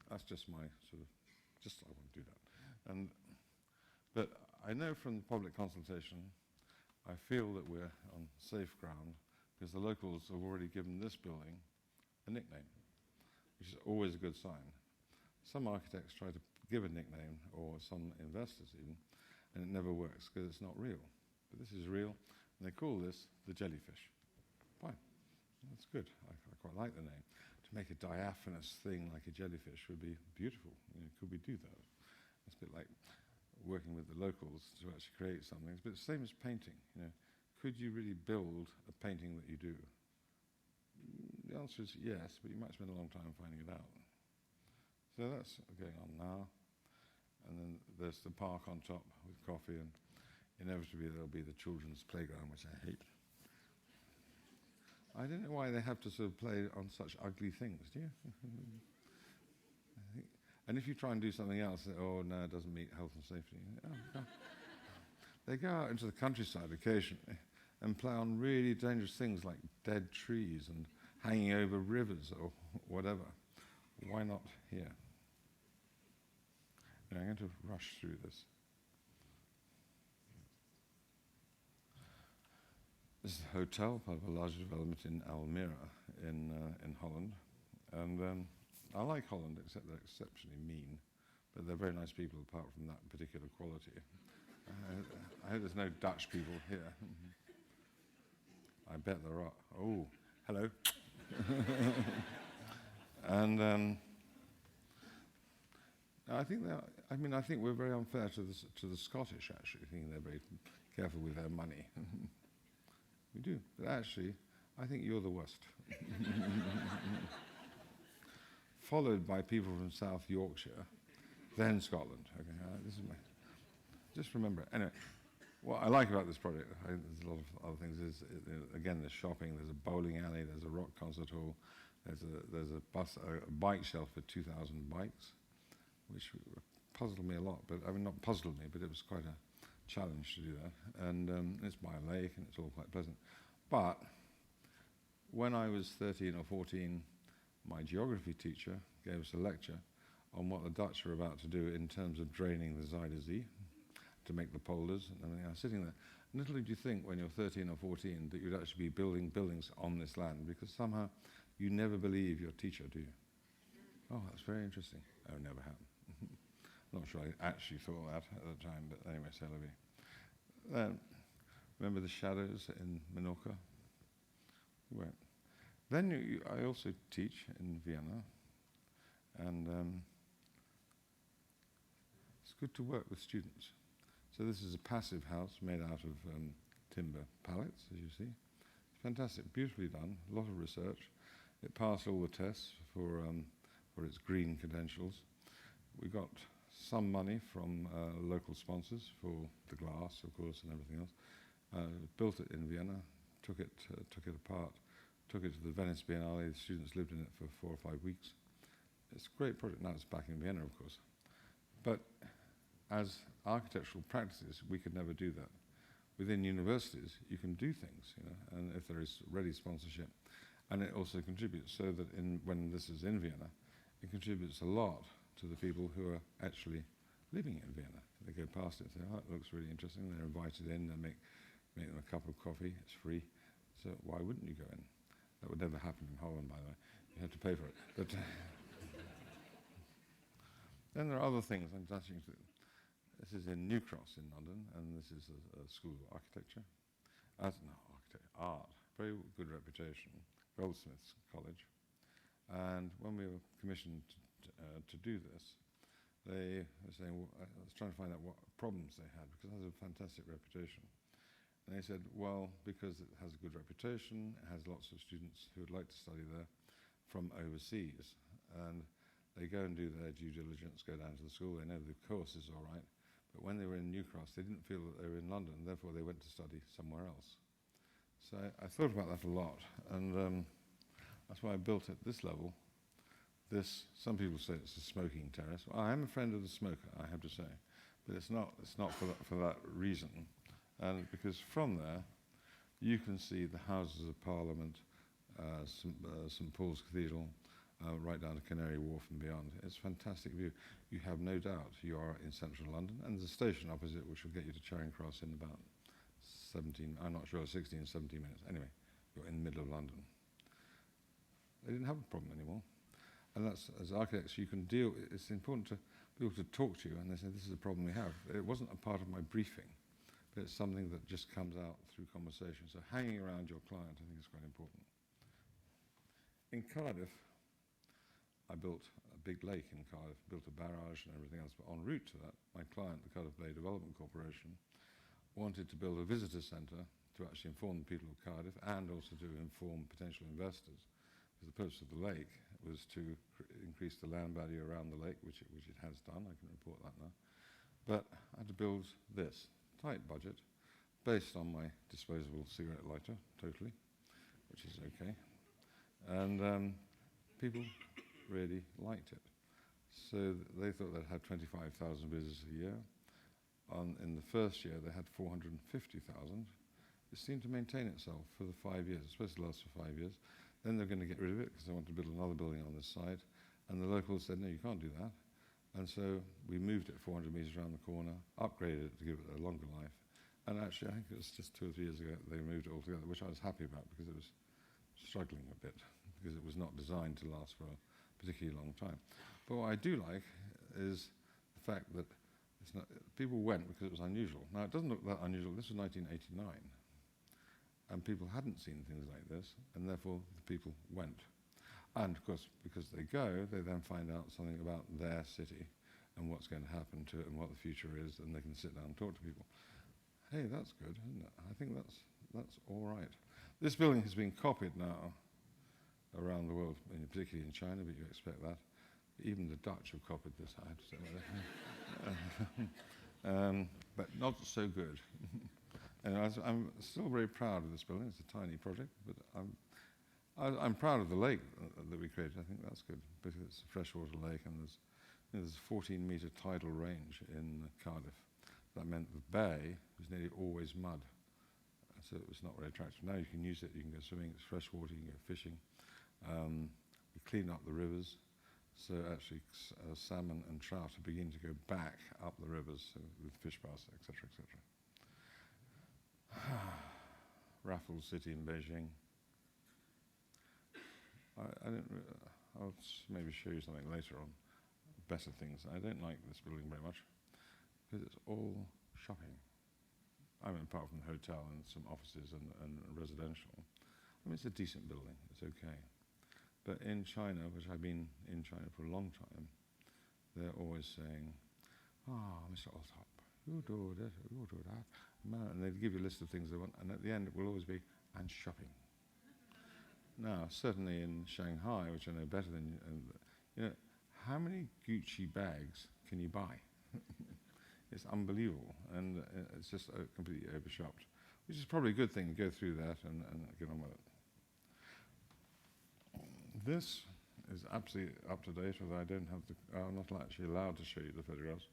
That's just my sort of, I want to do that. But I know from the public consultation, I feel that we're on safe ground because the locals have already given this building a nickname, which is always a good sign. Some architects try to give a nickname, or some investors even, and it never works because it's not real. But this is real, and they call this the jellyfish. Fine, that's good. I quite like the name. To make a diaphanous thing like a jellyfish would be beautiful. Could we do that? It's a bit like working with the locals to actually create something. It's a bit the same as painting. Could you really build a painting that you do? The answer is yes, but you might spend a long time finding it out. So that's going on now. And then there's the park on top with coffee, and inevitably there'll be the children's playground, which I hate. I don't know why they have to sort of play on such ugly things, do you? And if you try and do something else, oh no, it doesn't meet health and safety. Oh, they go out into the countryside occasionally and play on really dangerous things like dead trees and hanging over rivers or whatever. Why not here? I'm going to rush through this. This is a hotel, part of a larger development in Almere in Holland. And I like Holland, except they're exceptionally mean. But they're very nice people apart from that particular quality. I hope there's no Dutch people here. I bet there are. Oh, hello. And I think we're very unfair to the Scottish, actually, thinking they're very careful with their money. We do, but actually, I think you're the worst. Followed by people from South Yorkshire, then Scotland. Okay, this is my. Just remember it. Anyway, what I like about this project, there's a lot of other things. Again, there's shopping, there's a bowling alley, there's a rock concert hall, there's a bike shelf for 2,000 bikes, which puzzled me a lot. But I mean, not puzzled me, but it was quite a challenge to do that. And it's by a lake, and it's all quite pleasant. But when I was 13 or 14, my geography teacher gave us a lecture on what the Dutch are about to do in terms of draining the Zuider Zee to make the polders and everything. I was sitting there. Little did you think when you're 13 or 14 that you'd actually be building buildings on this land, because somehow you never believe your teacher, do you? Oh, that's very interesting. Oh, never happened. I'm not sure I actually thought that at the time, but anyway, c'est la vie. Remember the shadows in Menorca? Well, then I also teach in Vienna, and it's good to work with students. So this is a passive house made out of timber pallets, as you see. It's fantastic, beautifully done, a lot of research. It passed all the tests for its green credentials. We got some money from local sponsors for the glass, of course, and everything else. Built it in Vienna, took it apart, took it to the Venice Biennale. The students lived in it for 4 or 5 weeks. It's a great project. Now it's back in Vienna, of course. But as architectural practices, we could never do that. Within universities, you can do things, and if there is ready sponsorship. And it also contributes, so that when this is in Vienna, it contributes a lot to the people who are actually living in Vienna. They go past it and say, oh, it looks really interesting. They're invited in, they make them a cup of coffee, it's free. So why wouldn't you go in? That would never happen in Holland, by the way. You have to pay for it. But then there are other things I'm touching. This is in New Cross in London, and this is a school of architecture. Art. Very good reputation. Goldsmiths College. And when we were commissioned to do this, they were saying, well, I was trying to find out what problems they had, because it has a fantastic reputation. And they said, well, because it has a good reputation, it has lots of students who would like to study there from overseas. And they go and do their due diligence, go down to the school, they know the course is all right. But when they were in New Cross, they didn't feel that they were in London, therefore they went to study somewhere else. So I thought about that a lot, and that's why I built at this level. Some people say it's a smoking terrace. Well, I am a friend of the smoker, I have to say, but it's not for that reason. And because from there, you can see the Houses of Parliament, St Paul's Cathedral, right down to Canary Wharf and beyond. It's a fantastic view. You have no doubt you are in central London, and there's a station opposite which will get you to Charing Cross in about 16, 17 minutes. Anyway, you're in the middle of London. They didn't have a problem anymore. And that's, as architects, you can deal, it's important to be able to talk to you, and they say, this is a problem we have. It wasn't a part of my briefing, but it's something that just comes out through conversation. So hanging around your client, I think, is quite important. In Cardiff, I built a big lake in Cardiff, built a barrage and everything else, but en route to that, my client, the Cardiff Bay Development Corporation, wanted to build a visitor centre to actually inform the people of Cardiff and also to inform potential investors. Because the purpose of the lake was to increase the land value around the lake, which it has done. I can report that now. But I had to build this tight budget based on my disposable cigarette lighter, totally, which is okay. And people really liked it. So they thought they'd had 25,000 visitors a year. In the first year, they had 450,000. It seemed to maintain itself for the 5 years. It's supposed to last for 5 years. Then they're going to get rid of it because they want to build another building on this side. And the locals said, no, you can't do that. And so we moved it 400 metres around the corner, upgraded it to give it a longer life. And actually, I think it was just 2 or 3 years ago they removed it altogether, which I was happy about because it was struggling a bit, because it was not designed to last for a particularly long time. But what I do like is the fact that it's not, people went because it was unusual. Now, it doesn't look that unusual. This was 1989. And people hadn't seen things like this, and therefore the people went. And of course, because they go, they then find out something about their city and what's going to happen to it and what the future is, and they can sit down and talk to people. Hey, that's good, isn't it? I think that's all right. This building has been copied now around the world, particularly in China, but you expect that. Even the Dutch have copied this, I have to say. But not so good. And I'm still very proud of this building. It's a tiny project, but I'm proud of the lake that we created. I think that's good, because it's a freshwater lake, and there's a 14-metre tidal range in Cardiff. That meant the bay was nearly always mud, so it was not very attractive. Now you can use it. You can go swimming. It's freshwater. You can go fishing. We clean up the rivers, so actually salmon and trout are beginning to go back up the rivers, so with fish bass, etc., etc. Raffles City in Beijing. I'll maybe show you something later on, better things. I don't like this building very much because it's all shopping. I mean, apart from the hotel and some offices and residential. I mean, it's a decent building, it's okay. But in China, which I've been in China for a long time, they're always saying, Mr. Alsop, you do this, you do that. And they give you a list of things they want, and at the end it will always be, and shopping. Now, certainly in Shanghai, which I know better than you, how many Gucci bags can you buy? It's unbelievable, and it's just completely overshopped, which is probably a good thing to go through that and get on with it. This is absolutely up to date, although I don't have I'm not actually allowed to show you the photographs,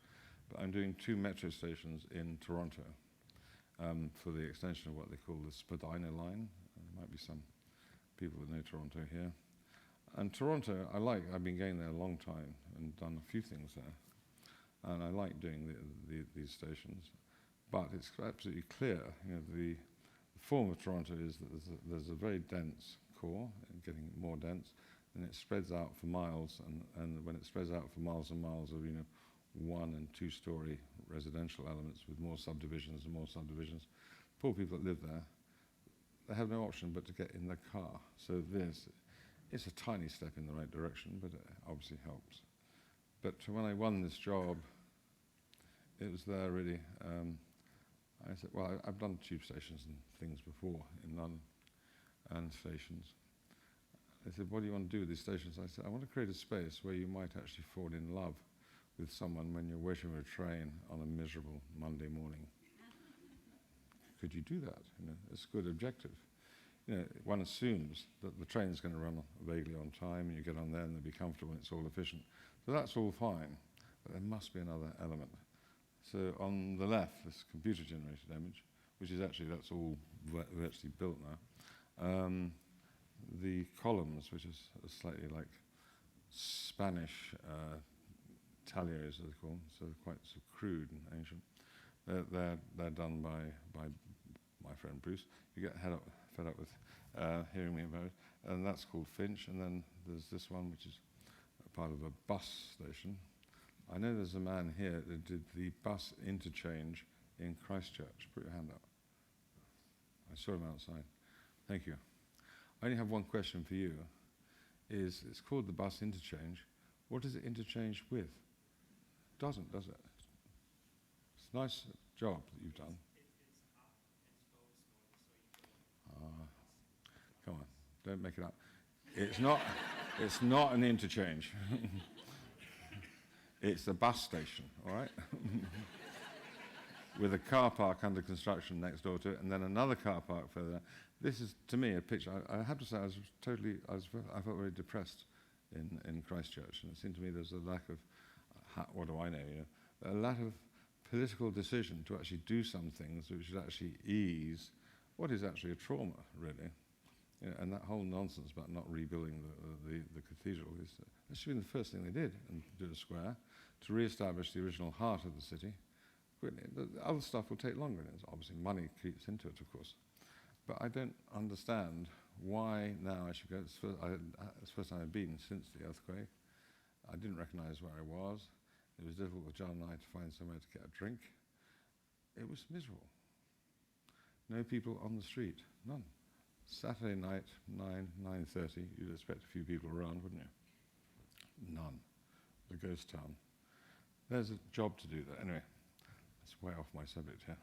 but I'm doing 2 metro stations in Toronto for the extension of what they call the Spadina line. There might be some people that know Toronto here. And Toronto, I've been going there a long time and done a few things there. And I like doing these stations. But it's absolutely clear, the form of Toronto is that there's a very dense core, getting more dense, and it spreads out for miles, and when it spreads out for miles and miles of, 1- and 2-story residential elements with more subdivisions and more subdivisions, poor people that live there, they have no option but to get in their car. So it's a tiny step in the right direction, but it obviously helps. But when I won this job, it was there really. I said, well, I've done tube stations and things before in London, and stations. They said, what do you want to do with these stations? I said, I want to create a space where you might actually fall in love with someone when you're waiting for a train on a miserable Monday morning. Could you do that? It's a good objective. One assumes that the train's going to run vaguely on time, and you get on there and they'll be comfortable and it's all efficient. So that's all fine, but there must be another element. So on the left, this computer-generated image, which is actually, that's all virtually built now. The columns, which is slightly like Spanish talliers, as they call them, so they're quite so crude and ancient. They're done by my friend Bruce. You get fed up with hearing me about it. And that's called Finch. And then there's this one, which is a part of a bus station. I know there's a man here that did the bus interchange in Christchurch. Put your hand up. I saw him outside. Thank you. I only have one question for you. It's called the bus interchange. What does it interchange with? Doesn't, does it? It's a nice job that you've done. Come on, don't make it up. It's not an interchange. It's a bus station, all right? With a car park under construction next door to it, and then another car park further. This is, to me, a picture. I have to say, I felt very depressed in Christchurch, and it seemed to me there's a lack of, what do I know, a lack of political decision to actually do some things which should actually ease what is actually a trauma, really. And that whole nonsense about not rebuilding the cathedral, that should be the first thing they did, and do a square, to re-establish the original heart of the city. The other stuff will take longer, and obviously money creeps into it, of course. But I don't understand why now I should go. It's the first time I've been since the earthquake. I didn't recognize where I was. It was difficult with John and I to find somewhere to get a drink. It was miserable. No people on the street, none. Saturday night, 9:30, you'd expect a few people around, wouldn't you? None. The ghost town. There's a job to do there. Anyway, that's way off my subject here.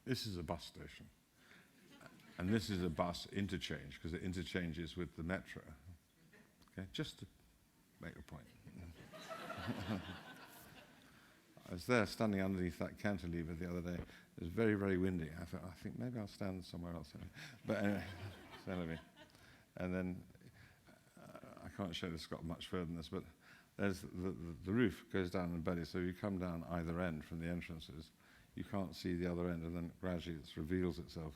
This is a bus station. And this is a bus interchange, because it interchanges with the metro. Okay, just to make a point. I was there standing underneath that cantilever the other day. It was very, very windy. I thought, I think maybe I'll stand somewhere else. But anyway, and then, I can't show this, got much further than this, but there's the roof goes down in the belly, so you come down either end from the entrances. You can't see the other end, and then gradually it reveals itself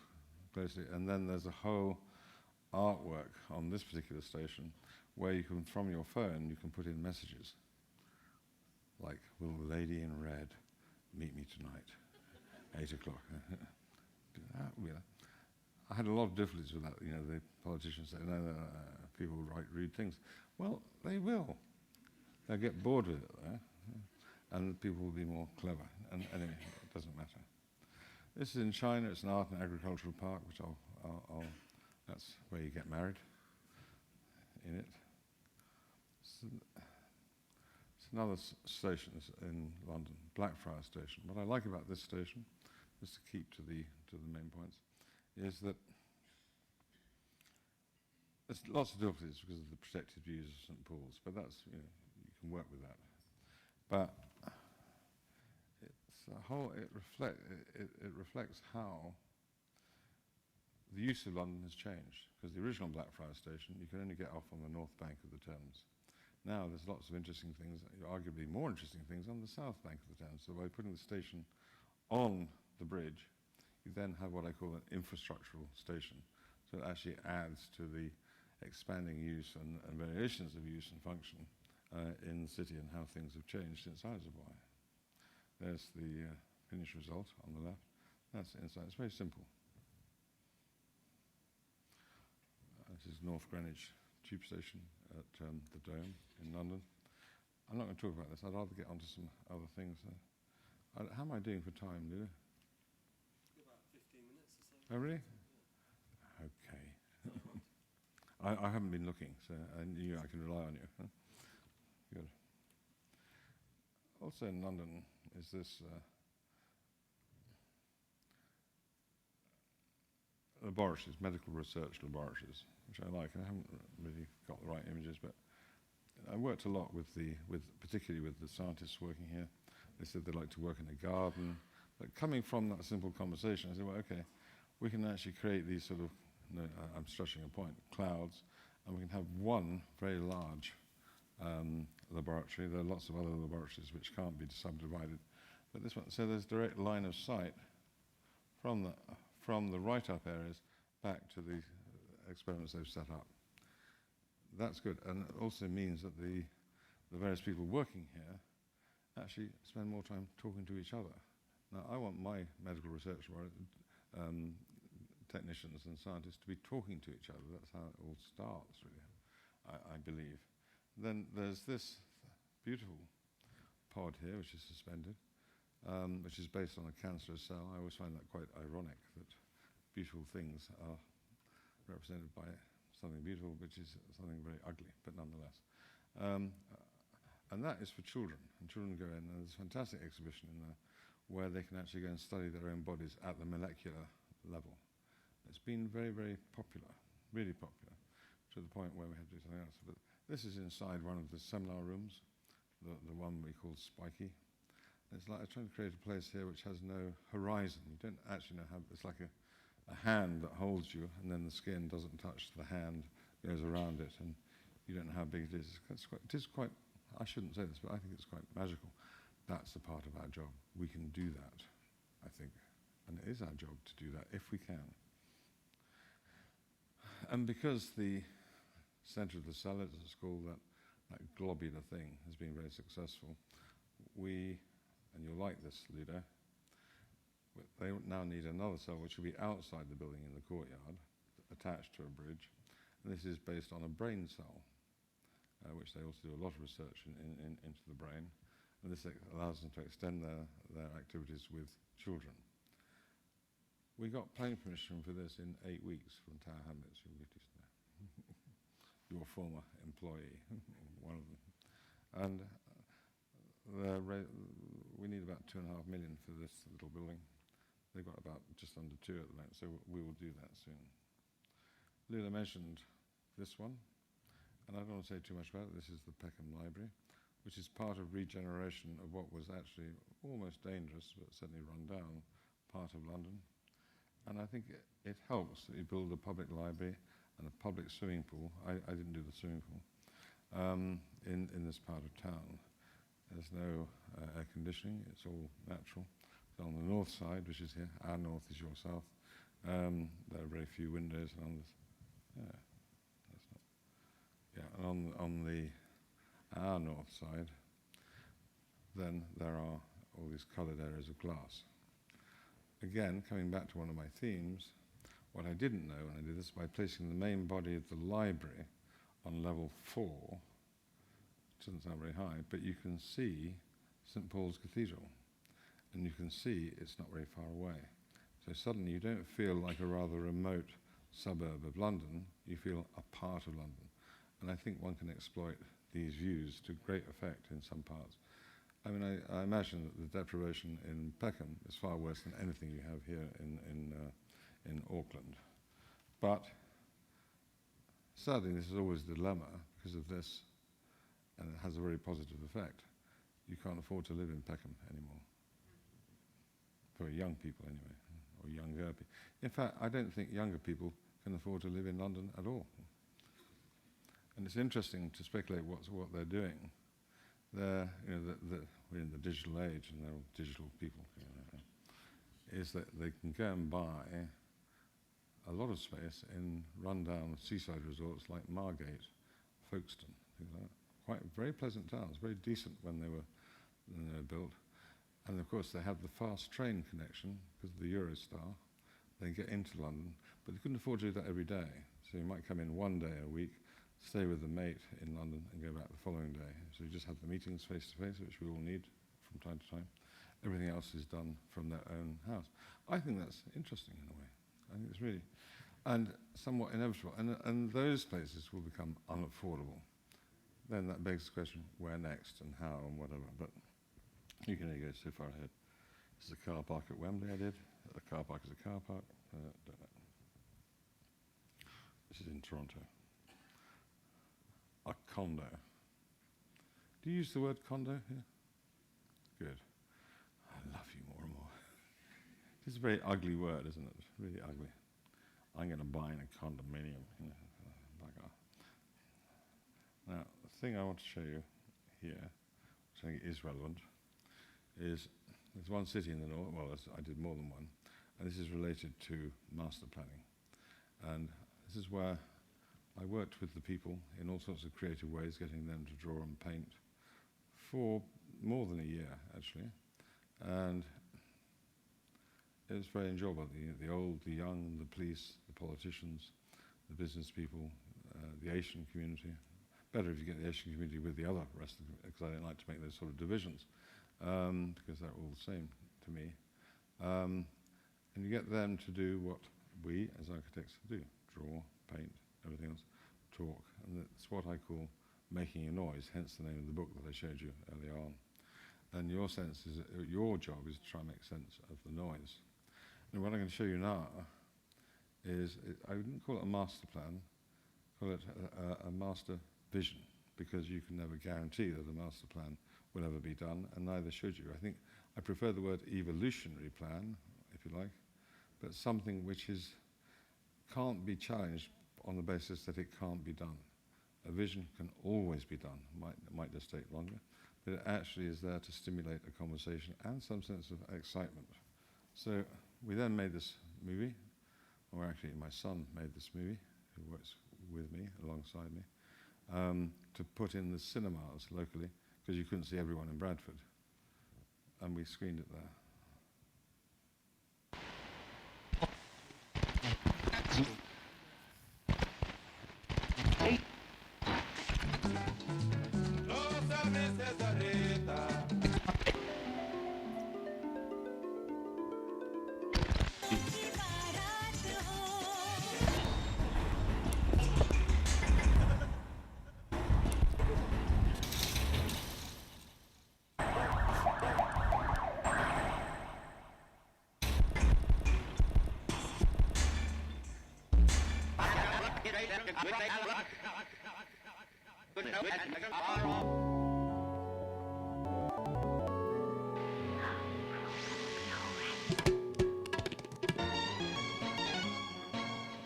closely. And then there's a whole artwork on this particular station where you can, from your phone, you can put in messages. Like, will the lady in red meet me tonight, 8 o'clock? I had a lot of difficulties with that. The politicians say, no, people write rude things. Well, they will. They'll get bored with it there, and people will be more clever. And anyway, it doesn't matter. This is in China. It's an art and agricultural park, which that's where you get married in it. It's another station in London, Blackfriars Station. What I like about this station, just to keep to the main points, is that there's lots of difficulties because of the protected views of St Paul's, but that's, you can work with that. But it reflects how the use of London has changed, because the original Blackfriars Station, you could only get off on the north bank of the Thames. Now there's lots of interesting things, arguably more interesting things, on the south bank of the Thames. So by putting the station on the bridge, you then have what I call an infrastructural station. So it actually adds to the expanding use and variations of use and function in the city, and how things have changed since I was a boy. There's the finished result on the left. That's the inside. It's very simple. This is North Greenwich Tube Station at the Dome in London. I'm not going to talk about this. I'd rather get onto some other things. How am I doing for time, Ludo? About 15 minutes or so. Oh, really? Yeah. Okay. I haven't been looking, so I knew I can rely on you. Huh? Good. Also in London is this laboratories, medical research laboratories, which I like. I haven't really got the right images, but I worked a lot particularly with the scientists working here. They said they'd like to work in a garden. But coming from that simple conversation, I said, well, okay, we can actually create these sort of, I'm stretching a point, clouds, and we can have one very large laboratory. There are lots of other laboratories which can't be subdivided. But this one, so there's direct line of sight from the write-up areas back to the experiments they've set up. That's good, and it also means that the various people working here actually spend more time talking to each other. Now, I want my medical research technicians and scientists to be talking to each other. That's how it all starts, really, I believe. Then there's this beautiful pod here, which is suspended, which is based on a cancerous cell. I always find that quite ironic, that beautiful things are represented by something beautiful, which is something very ugly, but nonetheless. And that is for children. And children go in, and there's a fantastic exhibition in there where they can actually go and study their own bodies at the molecular level. It's been very, very popular, really popular, to the point where we have to do something else. But this is inside one of the seminar rooms, the one we call Spiky. It's like I'm trying to create a place here which has no horizon. You don't actually know how, it's like a hand that holds you, and then the skin doesn't touch the hand, goes around it, and you don't know how big it is. It is quite, I shouldn't say this, but I think it's quite magical. That's the part of our job. We can do that, I think. And it is our job to do that, if we can. And because the centre of the cell, as it's called, that globular thing, has been very successful, we, and you'll like this, Ludo, they now need another cell which will be outside the building in the courtyard, attached to a bridge. And this is based on a brain cell, which they also do a lot of research into the brain. And this allows them to extend their activities with children. We got planning permission for this in 8 weeks from Tower Hamlets, your former employee, one of them. And we need about 2.5 million for this little building. They've got about just under 2 at the moment, so we will do that soon. Ludo mentioned this one, and I don't want to say too much about it. This is the Peckham Library, which is part of regeneration of what was actually almost dangerous, but certainly run down, part of London. And I think it helps that you build a public library and a public swimming pool. I didn't do the swimming pool, in this part of town. There's no air conditioning, it's all natural. So on the north side, which is here, our north is your south, there are very few windows, and on this, and on our north side, then there are all these coloured areas of glass. Again, coming back to one of my themes, what I didn't know when I did this, by placing the main body of the library on level 4, it doesn't sound very high, but you can see St. Paul's Cathedral, and you can see it's not very far away. So suddenly you don't feel like a rather remote suburb of London, you feel a part of London. And I think one can exploit these views to great effect in some parts. I mean, I imagine that the deprivation in Peckham is far worse than anything you have here in Auckland. But sadly, this is always a dilemma because of this, and it has a very positive effect. You can't afford to live in Peckham anymore. For young people, anyway, or younger people. In fact, I don't think younger people can afford to live in London at all. And it's interesting to speculate what they're doing. We're in the digital age, and they're all digital people. Is that they can go and buy a lot of space in rundown seaside resorts like Margate, Folkestone, things like that. Very pleasant towns, very decent when they were built, And of course they have the fast train connection because of the Eurostar. They get into London, but they couldn't afford to do that every day. So you might come in one day a week, stay with a mate in London and go back the following day. So you just have the meetings face to face, which we all need from time to time. Everything else is done from their own house. I think that's interesting in a way. I think it's really, and somewhat inevitable. And those places will become unaffordable. Then that begs the question, where next and how and whatever. But you can only go so far ahead. This is a car park at Wembley I did. A car park is a car park. Don't know. This is in Toronto. A condo. Do you use the word condo here? Good. I love you more and more. It's a very ugly word, isn't it? Really ugly. I'm going to buy in a condominium. Bugger. Now, the thing I want to show you here, which I think is relevant, is there's one city in the north, well, I did more than one, and this is related to master planning. And this is where I worked with the people in all sorts of creative ways, getting them to draw and paint for more than a year, actually. And it was very enjoyable. The old, the young, the police, the politicians, the business people, the Asian community. Better if you get the Asian community with the other rest of it, because I don't like to make those sort of divisions, because they're all the same to me. And you get them to do what we, as architects, do. Draw, paint, everything else, talk. And that's what I call making a noise, hence the name of the book that I showed you earlier on. And your sense is, your job is to try and make sense of the noise. And what I'm going to show you now is, I wouldn't call it a master plan, call it a master vision, because you can never guarantee that a master plan will ever be done, and neither should you. I think I prefer the word evolutionary plan, if you like, but something which can't be challenged on the basis that it can't be done. A vision can always be done. It might just take longer, but it actually is there to stimulate a conversation and some sense of excitement. So we then made this movie, or actually my son made this movie, who works with me, alongside me, to put in the cinemas locally, because you couldn't see everyone in Bradford. And we screened it there.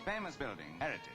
Famous building, heritage.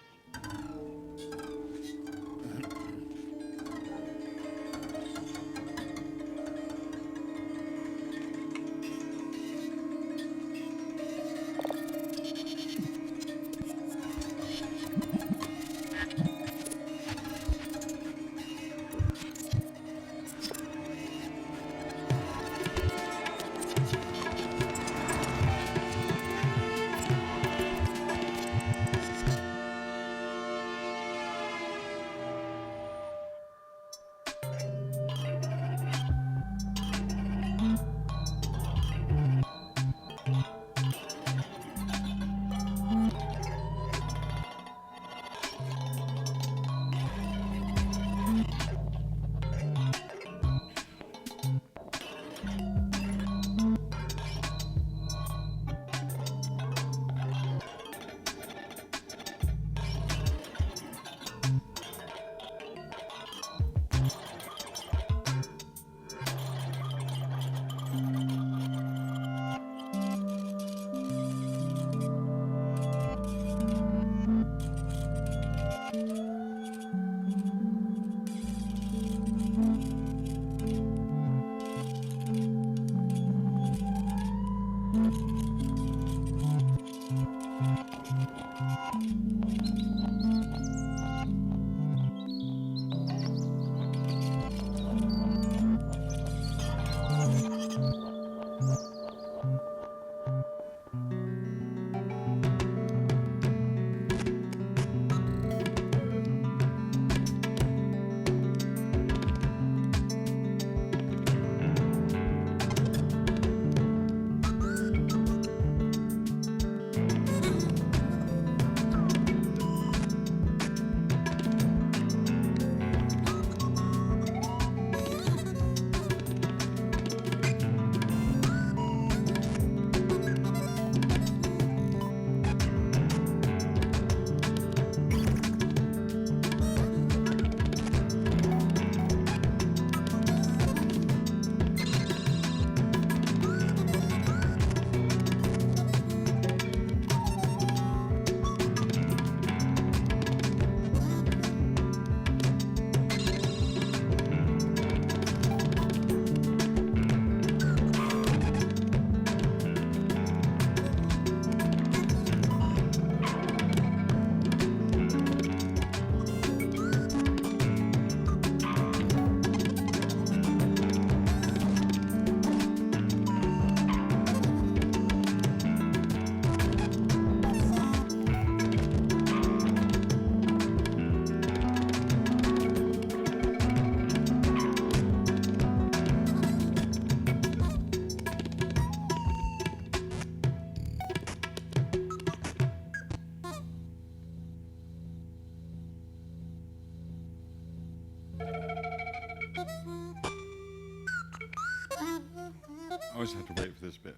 always have to wait for this bit.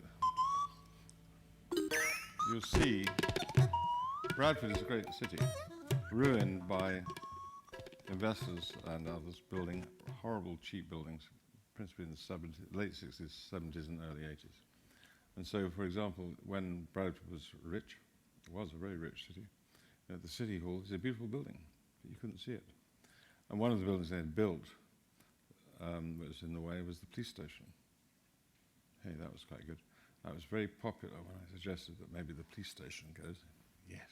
You'll see Bradford is a great city, ruined by investors and others building horrible, cheap buildings, principally in the late 60s, 70s, and early 80s. And so, for example, when Bradford was rich, it was a very rich city, the City Hall is a beautiful building, but you couldn't see it. And one of the buildings they had built that was in the way was the police station. Hey, that was quite good. That was very popular when I suggested that maybe the police station goes. Yes.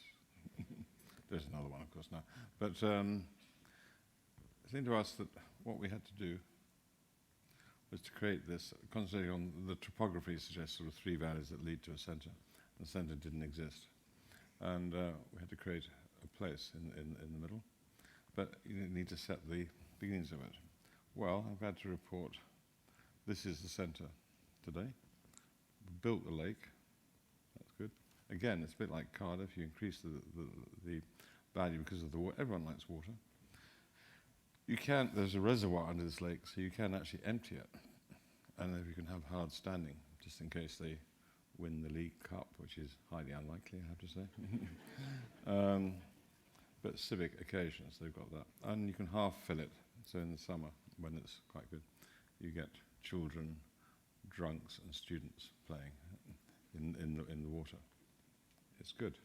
There's another one, of course, now. But it seemed to us that what we had to do was to create this, concentrating on the topography suggests sort of three valleys that lead to a centre. The centre didn't exist. And we had to create a place in the middle. But you need to set the beginnings of it. Well, I'm glad to report this is the centre today. We built the lake. That's good. Again, it's a bit like Cardiff. You increase the value because of the water. Everyone likes water. You can't, there's a reservoir under this lake, so you can actually empty it. And if you can have hard standing, just in case they win the League Cup, which is highly unlikely, I have to say. But civic occasions, they've got that. And you can half fill it, so in the summer, when it's quite good, you get children, drunks, and students playing in the water. It's good.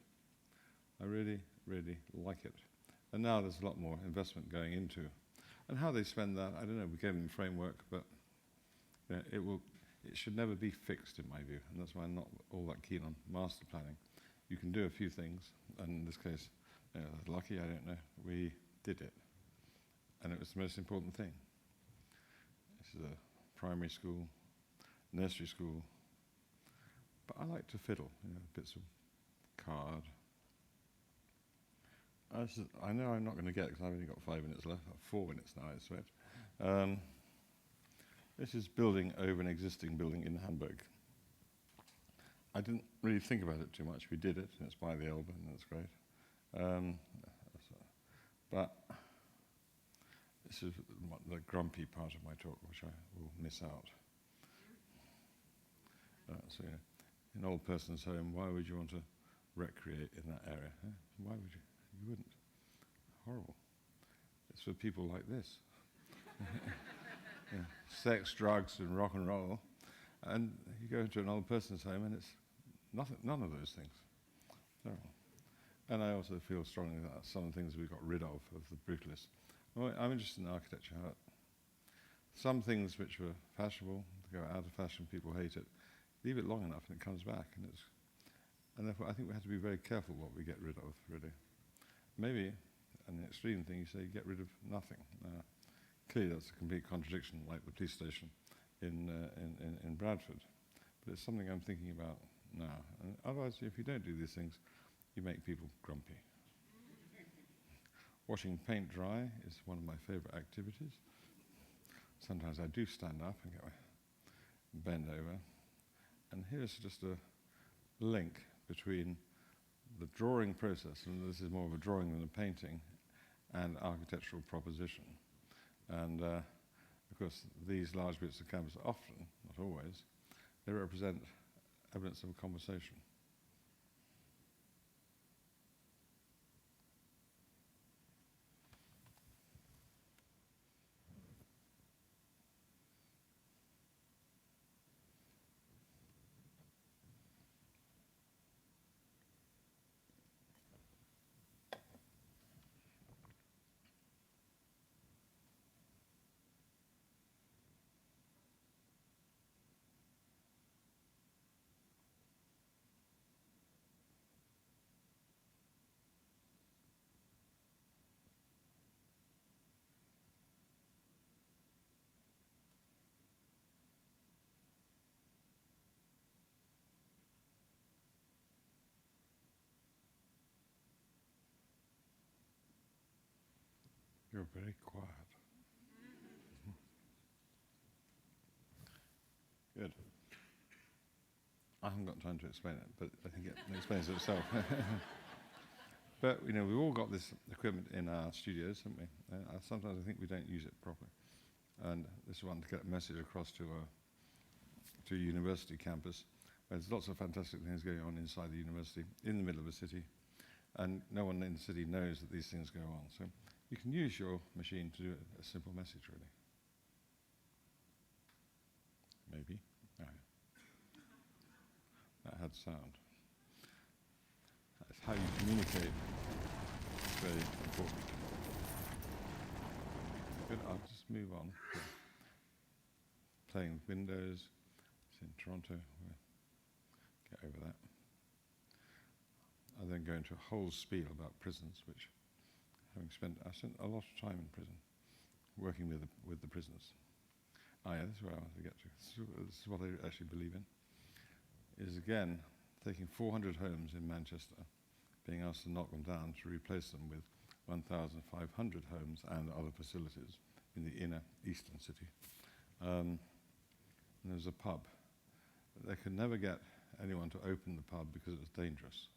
I really, really like it. And now there's a lot more investment going into. And how they spend that, I don't know. We gave them a framework, but it should never be fixed, in my view. And that's why I'm not all that keen on master planning. You can do a few things, and in this case, lucky, I don't know, we did it. And it was the most important thing. This is a primary school, nursery school. But I like to fiddle, bits of card. I know I'm not going to get it because I've only got 5 minutes left, 4 minutes now, I sweat. This is building over an existing building in Hamburg. I didn't really think about it too much. We did it, and it's by the Elbe, and that's great. But this is the grumpy part of my talk, which I will miss out. So, in an old person's home, why would you want to recreate in that area? Why would you? You wouldn't. Horrible. It's for people like this. Sex, drugs, and rock and roll. And you go into an old person's home, and it's none of those things. Terrible. And I also feel strongly that some of the things we got rid of the brutalists. Well, I'm interested in architecture. Some things which were fashionable, go out of fashion, people hate it. Leave it long enough and it comes back. And therefore I think we have to be very careful what we get rid of, really. Maybe, an extreme thing, you say get rid of nothing. Clearly that's a complete contradiction, like the police station in Bradford. But it's something I'm thinking about now. And otherwise, if you don't do these things, you make people grumpy. Watching paint dry is one of my favourite activities. Sometimes I do stand up and bend over. And here's just a link between the drawing process, and this is more of a drawing than a painting, and architectural proposition. And of course, these large bits of canvas often, not always, they represent evidence of a conversation. You're very quiet. Good. I haven't got time to explain it, but I think it explains itself. But, we've all got this equipment in our studios, haven't we? Sometimes I think we don't use it properly. And this is one to get a message across to to a university campus. There's lots of fantastic things going on inside the university, in the middle of a city, and no one in the city knows that these things go on. So you can use your machine to do a simple message, really. Maybe. No. That had sound. That's how you communicate. It's very important. Good, I'll just move on. Playing with windows. It's in Toronto. We'll get over that. I then go into a whole spiel about prisons, which, I spent a lot of time in prison, working with the prisoners. Yeah, this is where I want to get to. This is what I actually believe in. Is again taking 400 homes in Manchester, being asked to knock them down to replace them with 1,500 homes and other facilities in the inner eastern city. And there's a pub. They could never get anyone to open the pub because it was dangerous.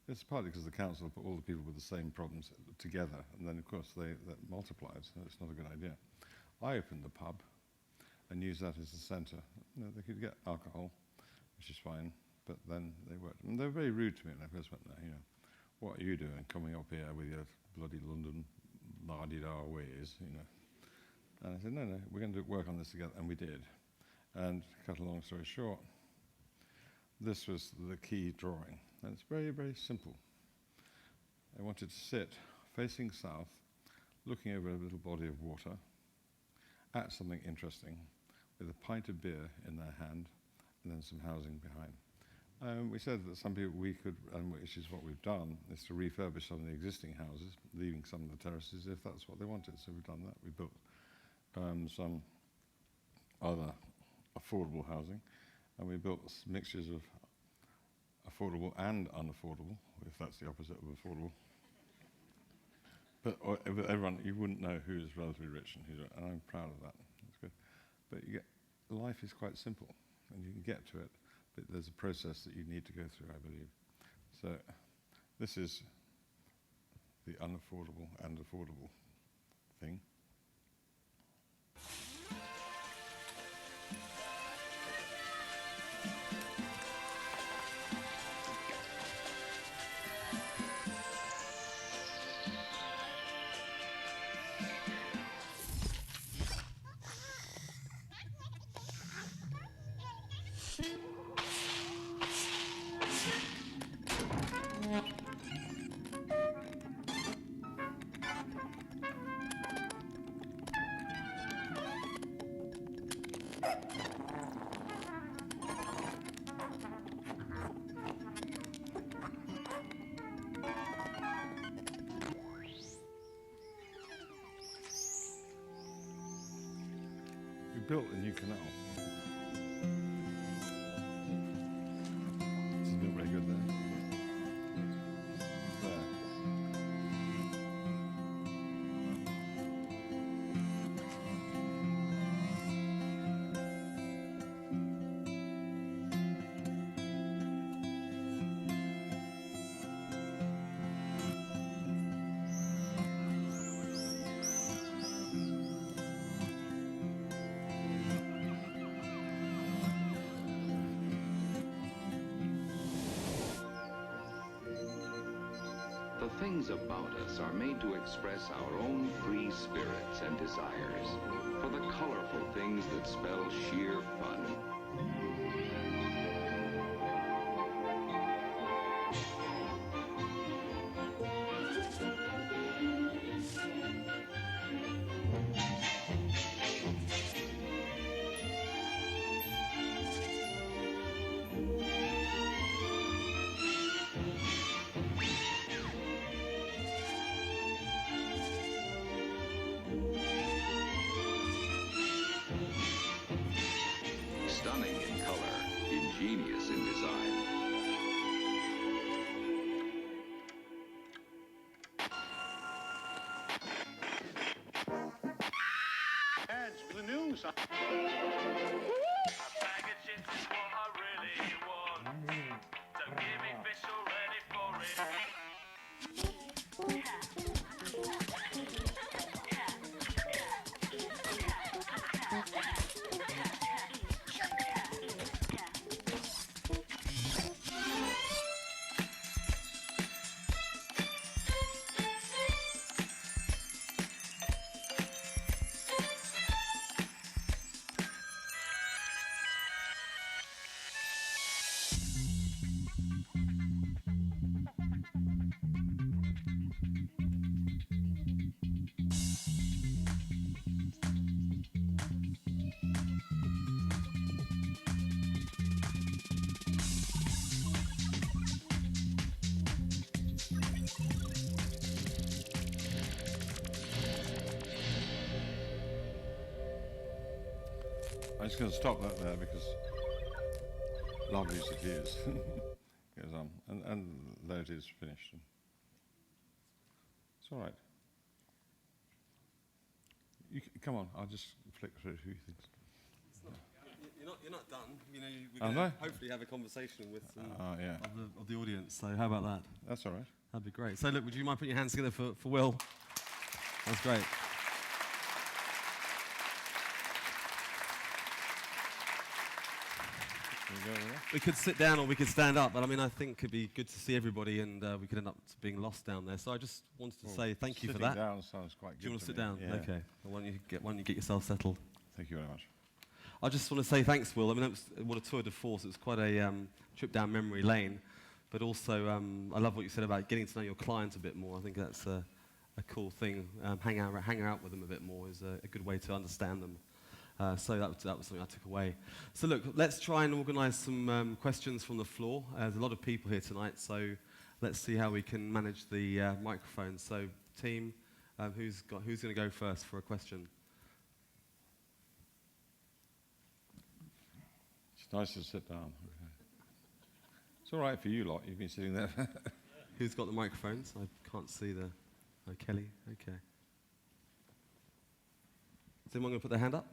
It's partly because the council put all the people with the same problems together, and then of course that multiplies, so it's not a good idea. I opened the pub and used that as a centre. They could get alcohol, which is fine, but then they weren't. And they were very rude to me when I first went there, what are you doing coming up here with your bloody London la-di-da ways, And I said, no, we're going to work on this together, and we did. And cut a long story short, this was the key drawing. And it's very, very simple. I wanted to sit facing south, looking over a little body of water, at something interesting, with a pint of beer in their hand, and then some housing behind. We said that some people we could, and which is what we've done, is to refurbish some of the existing houses, leaving some of the terraces if that's what they wanted. So we've done that. We built some other affordable housing, and we built mixtures of affordable and unaffordable, if that's the opposite of affordable. But everyone, you wouldn't know who's relatively rich and who's, and I'm proud of that. That's good. But life is quite simple, and you can get to it. But there's a process that you need to go through, I believe. So this is the unaffordable and affordable thing. We built a new canal. Isn't it very good there? There. The things about us are made to express our own free spirits and desires, for the colorful things that spell sheer fun. Stunning in color, ingenious in design. Ads for the news. A bag of chips is what I really want. Don't give me fish already for it. I'm just going to stop that there because lovely as it is, goes on, and there it is finished. It's all right. Come on, I'll just flick through a few things. You're not done. You know, we're Oh, going no? to hopefully have a conversation with some Yeah. of the audience. So how about that? That's all right. That'd be great. So look, would you mind putting your hands together for Will? That's great. Can we go over there? We could sit down or we could stand up, but I mean, I think it'd be good to see everybody, and we could end up being lost down there. So I just wanted to say thank you for that. Sitting down sounds quite good. Do you want to sit me. down? Yeah. Okay. Well, why don't you get yourself settled? Thank you very much. I just want to say thanks, Will. I mean, it was what a tour de force. It was quite a trip down memory lane, but also I love what you said about getting to know your clients a bit more. I think that's a cool thing. Hang out with them a bit more is a good way to understand them. So that was something I took away. So look, let's try and organise some questions from the floor. There's a lot of people here tonight, so let's see how we can manage the microphones. So team, who's going to go first for a question? It's nice to sit down. Okay. It's all right for you lot. You've been sitting there. Who's got the microphones? I can't see the... Oh, Kelly. Okay. Is anyone going to put their hand up?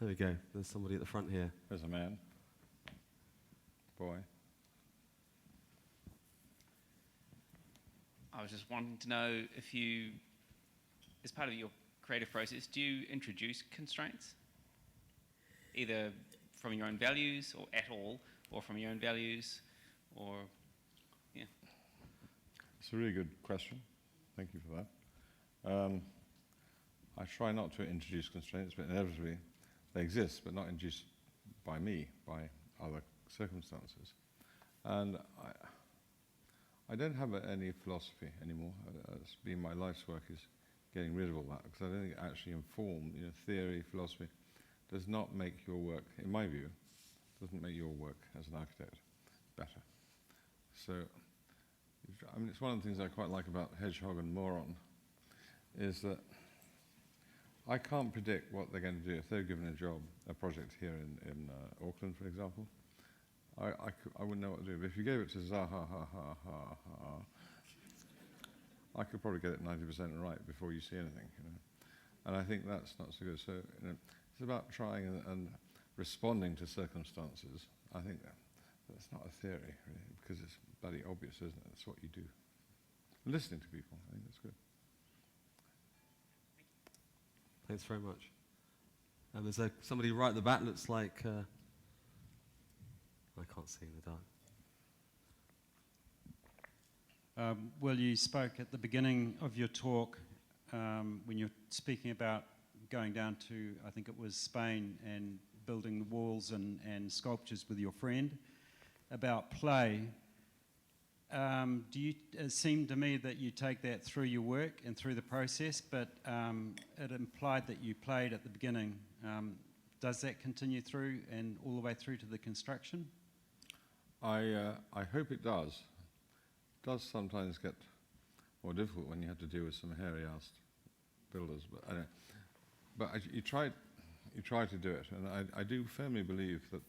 There we go. There's somebody at the front here. There's a man. Boy. I was just wanting to know if you, as part of your creative process, do you introduce constraints? Either from your own values or at all, or from your own values, or, yeah. It's a really good question. Thank you for that. I try not to introduce constraints, but inevitably they exist, but not induced by me, by other circumstances. And I don't have any philosophy anymore. It's been my life's work is getting rid of all that, because I don't think it actually informed, theory, philosophy does not make your work, in my view, doesn't make your work as an architect better. So, I mean, it's one of the things I quite like about Hedgehog and Moron, is that I can't predict what they're going to do. If they're given a job, a project here in Auckland, for example, I wouldn't know what to do. But if you gave it to Zaha, I could probably get it 90% right before you see anything. And I think that's not so good. So it's about trying and responding to circumstances. I think that's not a theory, really, because it's bloody obvious, isn't it? That's what you do. Listening to people, I think that's good. Thanks very much. And there's somebody right at the back looks like... I can't see in the dark. Well, you spoke at the beginning of your talk when you're speaking about going down to, I think it was Spain, and building the walls and sculptures with your friend, about play. It seemed to me that you take that through your work and through the process, but it implied that you played at the beginning. Does that continue through and all the way through to the construction? I hope it does. It does sometimes get more difficult when you have to deal with some hairy-assed builders, but you try to do it, and I do firmly believe that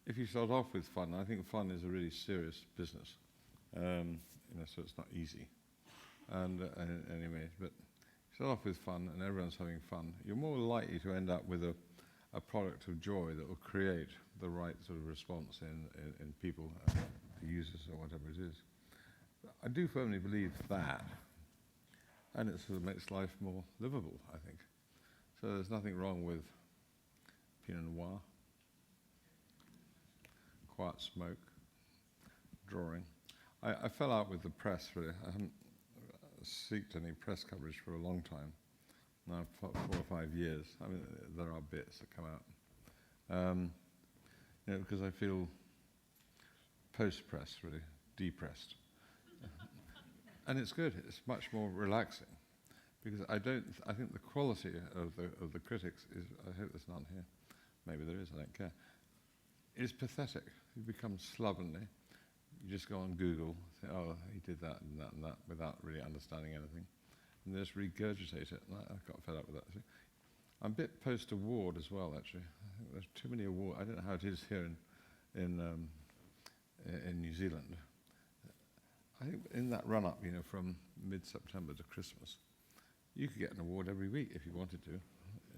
if you start off with fun, I think fun is a really serious business, so it's not easy. And anyway, but start off with fun, and everyone's having fun. You're more likely to end up with a product of joy that will create the right sort of response in people, the users or whatever it is. I do firmly believe that, and it sort of makes life more livable, I think. So there's nothing wrong with Pinot Noir, quiet smoke, drawing. I fell out with the press, really. I haven't sought any press coverage for a long time, now 4 or 5 years. I mean, there are bits that come out. Because I feel post-press, really, depressed. And it's good, it's much more relaxing. Because I think the quality of the critics is, I hope there's none here, maybe there is, I don't care, is pathetic. You become slovenly. You just go on Google, say, oh, he did that and that and that, without really understanding anything. And they just regurgitate it, and I got fed up with that. I'm a bit post-award as well, actually. I think there's too many awards. I don't know how it is here in New Zealand. I think in that run-up, you know, from mid-September to Christmas, you could get an award every week if you wanted to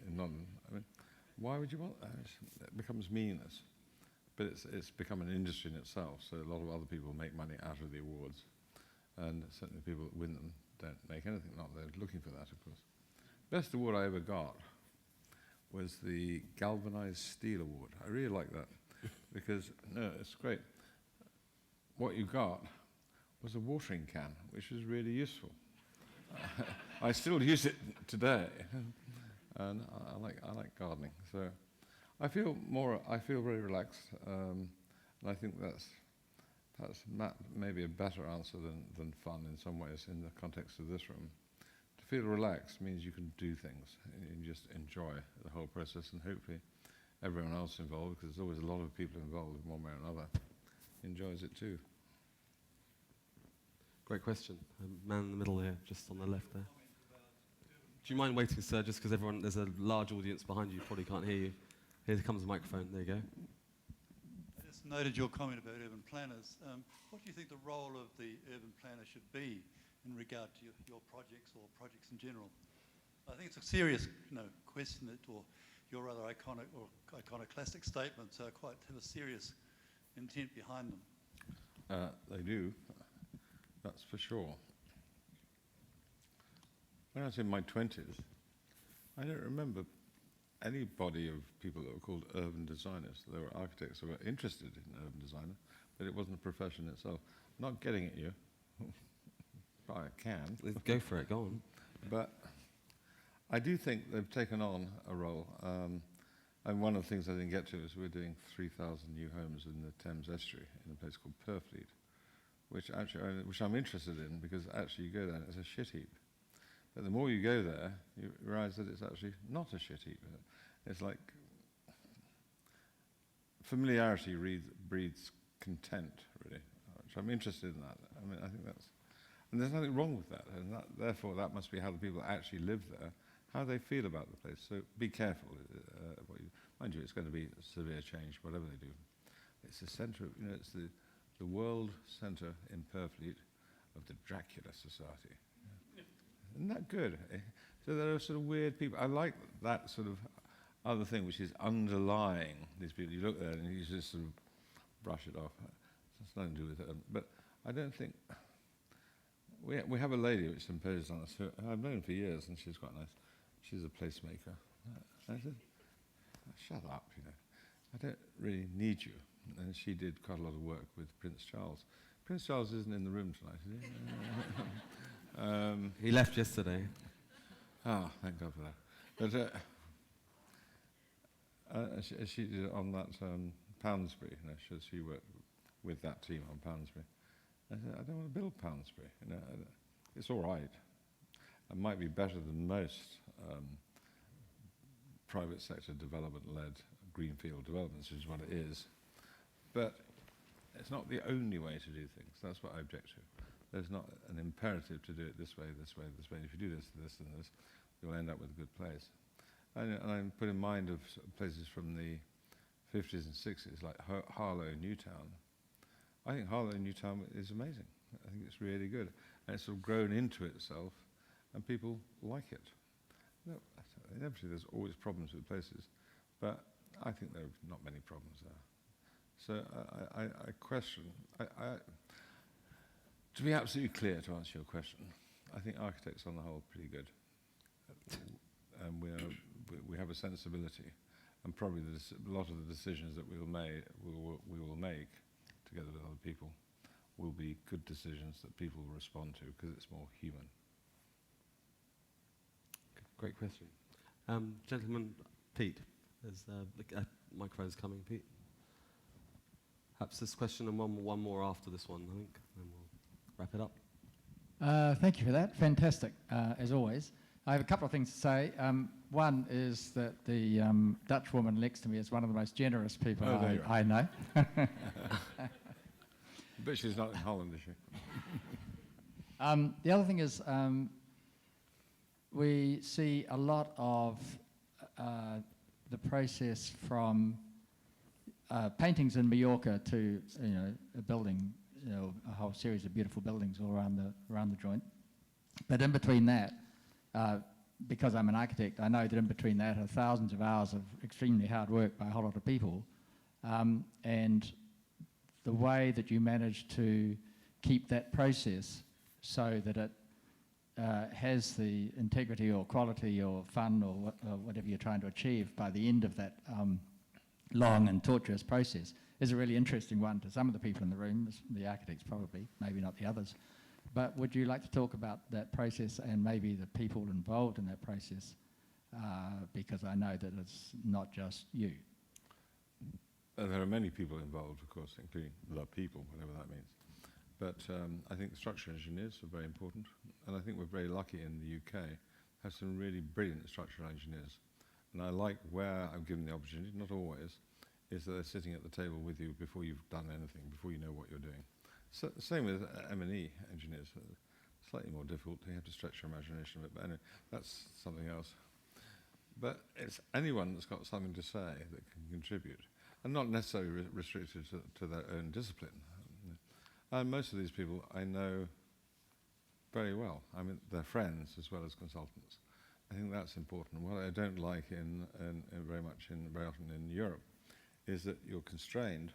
in London. I mean, why would you want that? It becomes meaningless. But it's become an industry in itself, so a lot of other people make money out of the awards. And certainly people that win them don't make anything, not they're looking for that, of course. Best award I ever got was the Galvanized Steel Award. I really like that because, no, it's great. What you got was a watering can, which was really useful. I still use it today, and I like gardening. So I feel very relaxed, and I think that's maybe a better answer than fun in some ways in the context of this room. To feel relaxed means you can do things and you just enjoy the whole process, and hopefully everyone else involved, because there's always a lot of people involved in one way or another, enjoys it too. Great question. Man in the middle here, just on the left there. Do you mind waiting, sir, just because there's a large audience behind you, probably can't hear you. Here comes the microphone, there you go. I just noted your comment about urban planners. What do you think the role of the urban planner should be in regard to your projects or projects in general? I think it's a serious question or your rather iconoclastic statements have a serious intent behind them. They do, that's for sure. When I was in my 20s, I don't remember any body of people that were called urban designers. There were architects who were interested in urban design, but it wasn't a profession itself. I'm not getting at you. But I can. Go for it, go on. But I do think they've taken on a role. And one of the things I didn't get to is we're doing 3,000 new homes in the Thames Estuary in a place called Purfleet, which I'm interested in, because actually you go there and it's a shit heap. But the more you go there, you realise that it's actually not a shit heap. It's like familiarity breeds content, really. So I'm interested in that. I mean, I think that's, and there's nothing wrong with that. And therefore, that must be how the people that actually live there, how they feel about the place. So be careful. Mind you, it's going to be a severe change, whatever they do. It's the centre, it's the world centre in Purfleet of the Dracula Society. Isn't that good? So there are sort of weird people. I like that sort of other thing which is underlying these people. You look there and you just sort of brush it off. It's nothing to do with it. But I don't think... We have a lady which imposed on us, who I've known for years, and she's quite nice. She's a placemaker. I said, shut up, I don't really need you. And she did quite a lot of work with Prince Charles. Prince Charles isn't in the room tonight, is he? He left yesterday. Thank God for that. But she did on that Poundsbury. She worked with that team on Poundsbury. I said, I don't want to build Poundsbury. It's all right. It might be better than most private sector development-led greenfield developments, which is what it is. But it's not the only way to do things. That's what I object to. There's not an imperative to do it this way, this way, this way. If you do this, this, and this, you'll end up with a good place. And I'm put in mind of places from the 50s and 60s, like Harlow, Newtown. I think Harlow, Newtown is amazing. I think it's really good. And it's sort of grown into itself, and people like it. Inevitably, there's always problems with places, but I think there are not many problems there. So I question... To be absolutely clear, to answer your question, I think architects on the whole are pretty good. And we have a sensibility, and probably a lot of the decisions that we will make together with other people will be good decisions that people will respond to, because it's more human. Great question. Gentleman, Pete, there's the microphone's coming, Pete. Perhaps this question and one more after this one, I think, and we'll wrap it up. Thank you for that. Fantastic, as always. I have a couple of things to say. One is that the Dutch woman next to me is one of the most generous people I know. But she's not in Holland, is she? The other thing is we see a lot of the process from paintings in Mallorca to a building, a whole series of beautiful buildings all around the joint. But in between that, because I'm an architect, I know that in between that are thousands of hours of extremely hard work by a whole lot of people, and the way that you manage to keep that process so that it has the integrity or quality or fun or whatever you're trying to achieve by the end of that long and tortuous process is a really interesting one to some of the people in the room, the architects probably, maybe not the others. But would you like to talk about that process and maybe the people involved in that process? Because I know that it's not just you. There are many people involved, of course, including the people, whatever that means. But I think structural engineers are very important, and I think we're very lucky in the UK, have some really brilliant structural engineers. And I like where I'm given the opportunity, not always, is that they're sitting at the table with you before you've done anything, before you know what you're doing. So, same with M&E engineers, slightly more difficult, you have to stretch your imagination a bit, but anyway, that's something else. But it's anyone that's got something to say that can contribute, and not necessarily restricted to their own discipline. And most of these people I know very well. I mean, they're friends as well as consultants. I think that's important. What I don't like very often in Europe is that you're constrained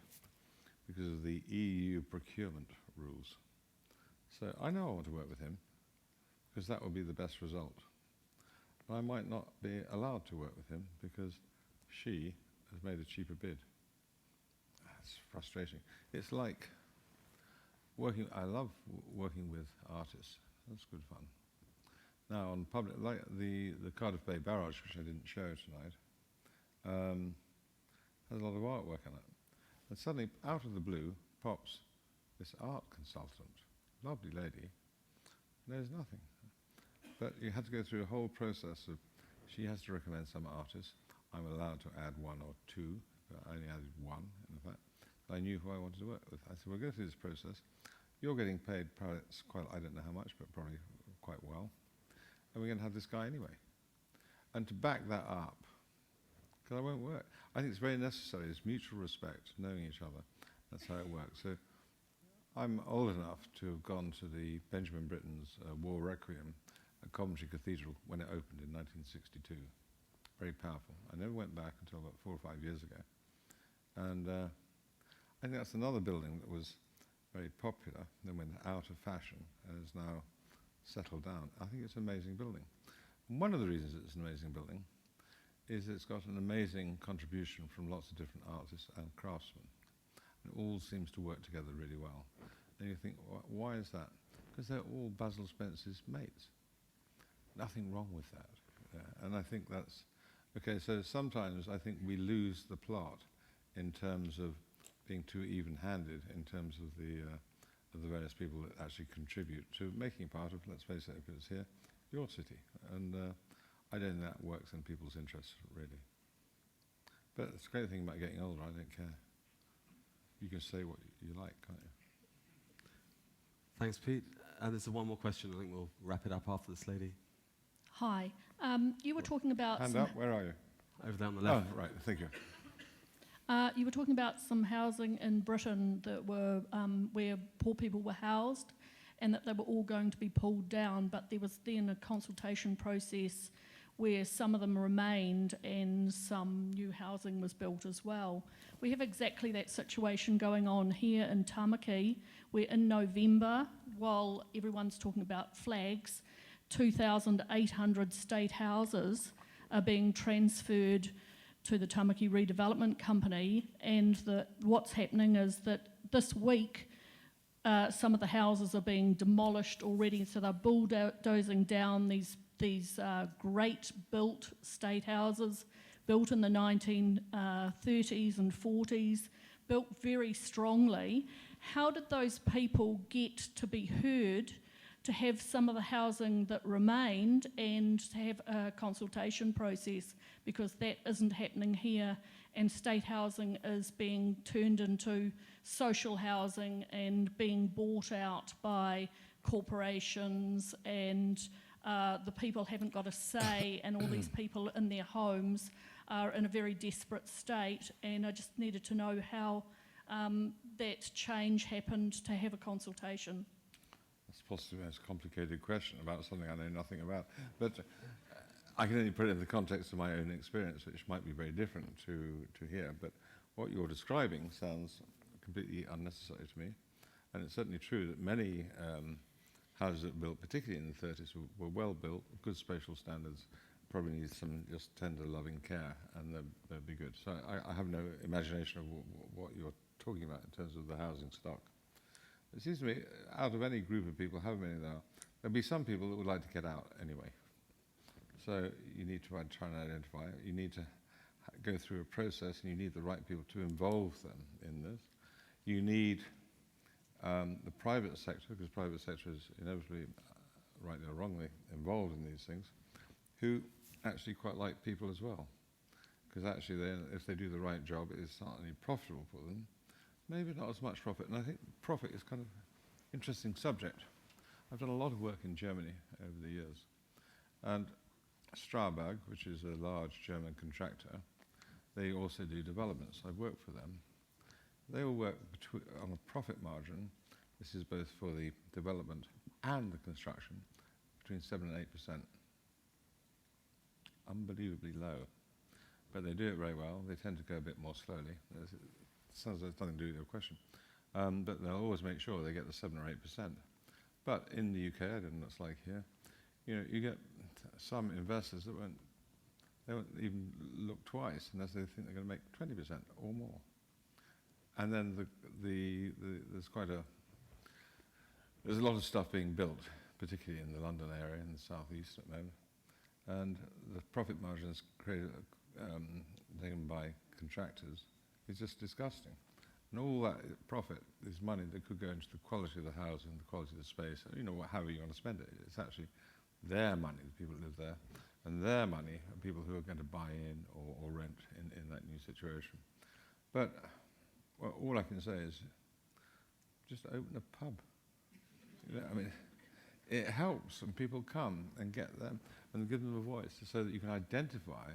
because of the EU procurement rules. So I know I want to work with him because that will be the best result. But I might not be allowed to work with him because she has made a cheaper bid. That's frustrating. It's like I love working with artists. That's good fun. Now on public, like the Cardiff Bay Barrage, which I didn't show tonight, has a lot of artwork in it. And suddenly, out of the blue, pops this art consultant, lovely lady, knows nothing. But you had to go through a whole process of, she has to recommend some artist. I'm allowed to add one or two, but I only added one, in fact. I knew who I wanted to work with. I said, we'll go through this process. You're getting paid, probably, I don't know how much, but probably quite well. And we're going to have this guy anyway. And to back that up, because I won't work. I think it's very necessary. It's mutual respect, knowing each other. That's how it works. So I'm old enough to have gone to the Benjamin Britten's War Requiem at Coventry Cathedral when it opened in 1962. Very powerful. I never went back until about 4 or 5 years ago. And I think that's another building that was very popular, then went out of fashion, and is now settled down. I think it's an amazing building. And one of the reasons it's an amazing building is it's got an amazing contribution from lots of different artists and craftsmen. It all seems to work together really well. And you think, why is that? Because they're all Basil Spencer's mates. Nothing wrong with that. And I think that's, okay, so sometimes I think we lose the plot in terms of being too even-handed in terms of the various people that actually contribute to making part of, let's face it, if it's here, your city. And I don't think that works in people's interests, really. But it's a great thing about getting older, I don't care. You can say what you like, can't you? Thanks, Pete. There's one more question. I think we'll wrap it up after this lady. Hi. You were talking about... Hand up, where are you? Over there on the left. Oh, right, thank you. You were talking about some housing in Britain that were where poor people were housed and that they were all going to be pulled down, but there was then a consultation process where some of them remained and some new housing was built as well. We have exactly that situation going on here in Tamaki, where in November, while everyone's talking about flags, 2,800 state houses are being transferred to the Tamaki Redevelopment Company, and what's happening is that this week some of the houses are being demolished already, so they're bulldozing down these great built state houses, built in the 1930s and 40s, built very strongly. How did those people get to be heard, to have some of the housing that remained and to have a consultation process, because that isn't happening here, and state housing is being turned into social housing and being bought out by corporations and the people haven't got a say, and all these people in their homes are in a very desperate state. And I just needed to know how that change happened to have a consultation. That's possibly the most complicated question about something I know nothing about. But I can only put it in the context of my own experience, which might be very different to here. But what you're describing sounds completely unnecessary to me. And it's certainly true that many houses that were built, particularly in the 30s, were well built, good spatial standards, probably need some just tender, loving care, and they'll be good. So I have no imagination of what you're talking about in terms of the housing stock. It seems to me, out of any group of people, however many there are, there'll be some people that would like to get out anyway. So you need to try and identify it. You need to go through a process, and you need the right people to involve them in this. You need the private sector, because private sector is inevitably, rightly or wrongly, involved in these things, who actually quite like people as well. Because actually, if they do the right job, it is certainly profitable for them. Maybe not as much profit, and I think profit is kind of an interesting subject. I've done a lot of work in Germany over the years, and Strabag, which is a large German contractor, they also do developments. I've worked for them. They will work on a profit margin. This is both for the development and the construction, between 7 and 8%. Unbelievably low. But they do it very well. They tend to go a bit more slowly. It sounds like it's nothing to do with your question. But they'll always make sure they get the 7 or 8%. But in the UK, I don't know what it's like here, you get some investors that won't even look twice unless they think they're going to make 20% or more. And then there's a lot of stuff being built, particularly in the London area, in the southeast at the moment. And the profit margins taken by contractors is just disgusting. And all that profit is money that could go into the quality of the house and the quality of the space, however you want to spend it. It's actually their money, the people who live there, and their money are people who are going to buy in or rent in that new situation. But all I can say is just open a pub. It helps when people come and get them and give them a voice so that you can identify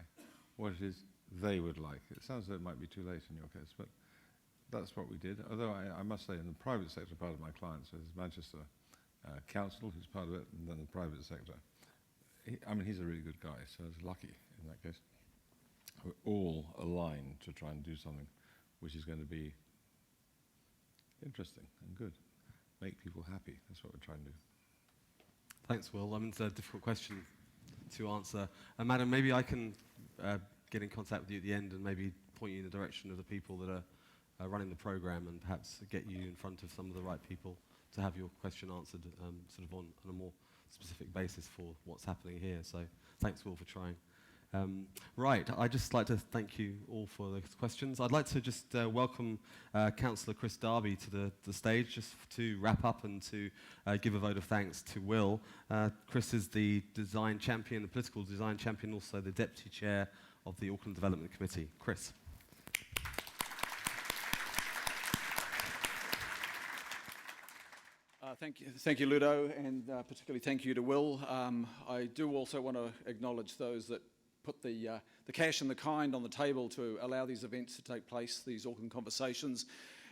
what it is they would like. It sounds like it might be too late in your case, but that's what we did. Although I must say, in the private sector, part of my clients, so there's Manchester Council, who's part of it, and then the private sector. He's a really good guy, so I was lucky in that case. We're all aligned to try and do something which is going to be interesting and good. Make people happy. That's what we're trying to do. Thanks, Will. It's a difficult question to answer. Madam, maybe I can get in contact with you at the end and maybe point you in the direction of the people that are running the programme and perhaps get you in front of some of the right people to have your question answered sort of on a more specific basis for what's happening here. So thanks, Will, for trying. Right, I'd just like to thank you all for the questions. I'd like to just welcome Councillor Chris Darby to the stage just to wrap up and to give a vote of thanks to Will. Chris is the design champion, the political design champion, also the Deputy Chair of the Auckland Development Committee. Chris. Thank you, Ludo, and particularly thank you to Will. I do also want to acknowledge those that put the cash and the kind on the table to allow these events to take place, these Auckland conversations.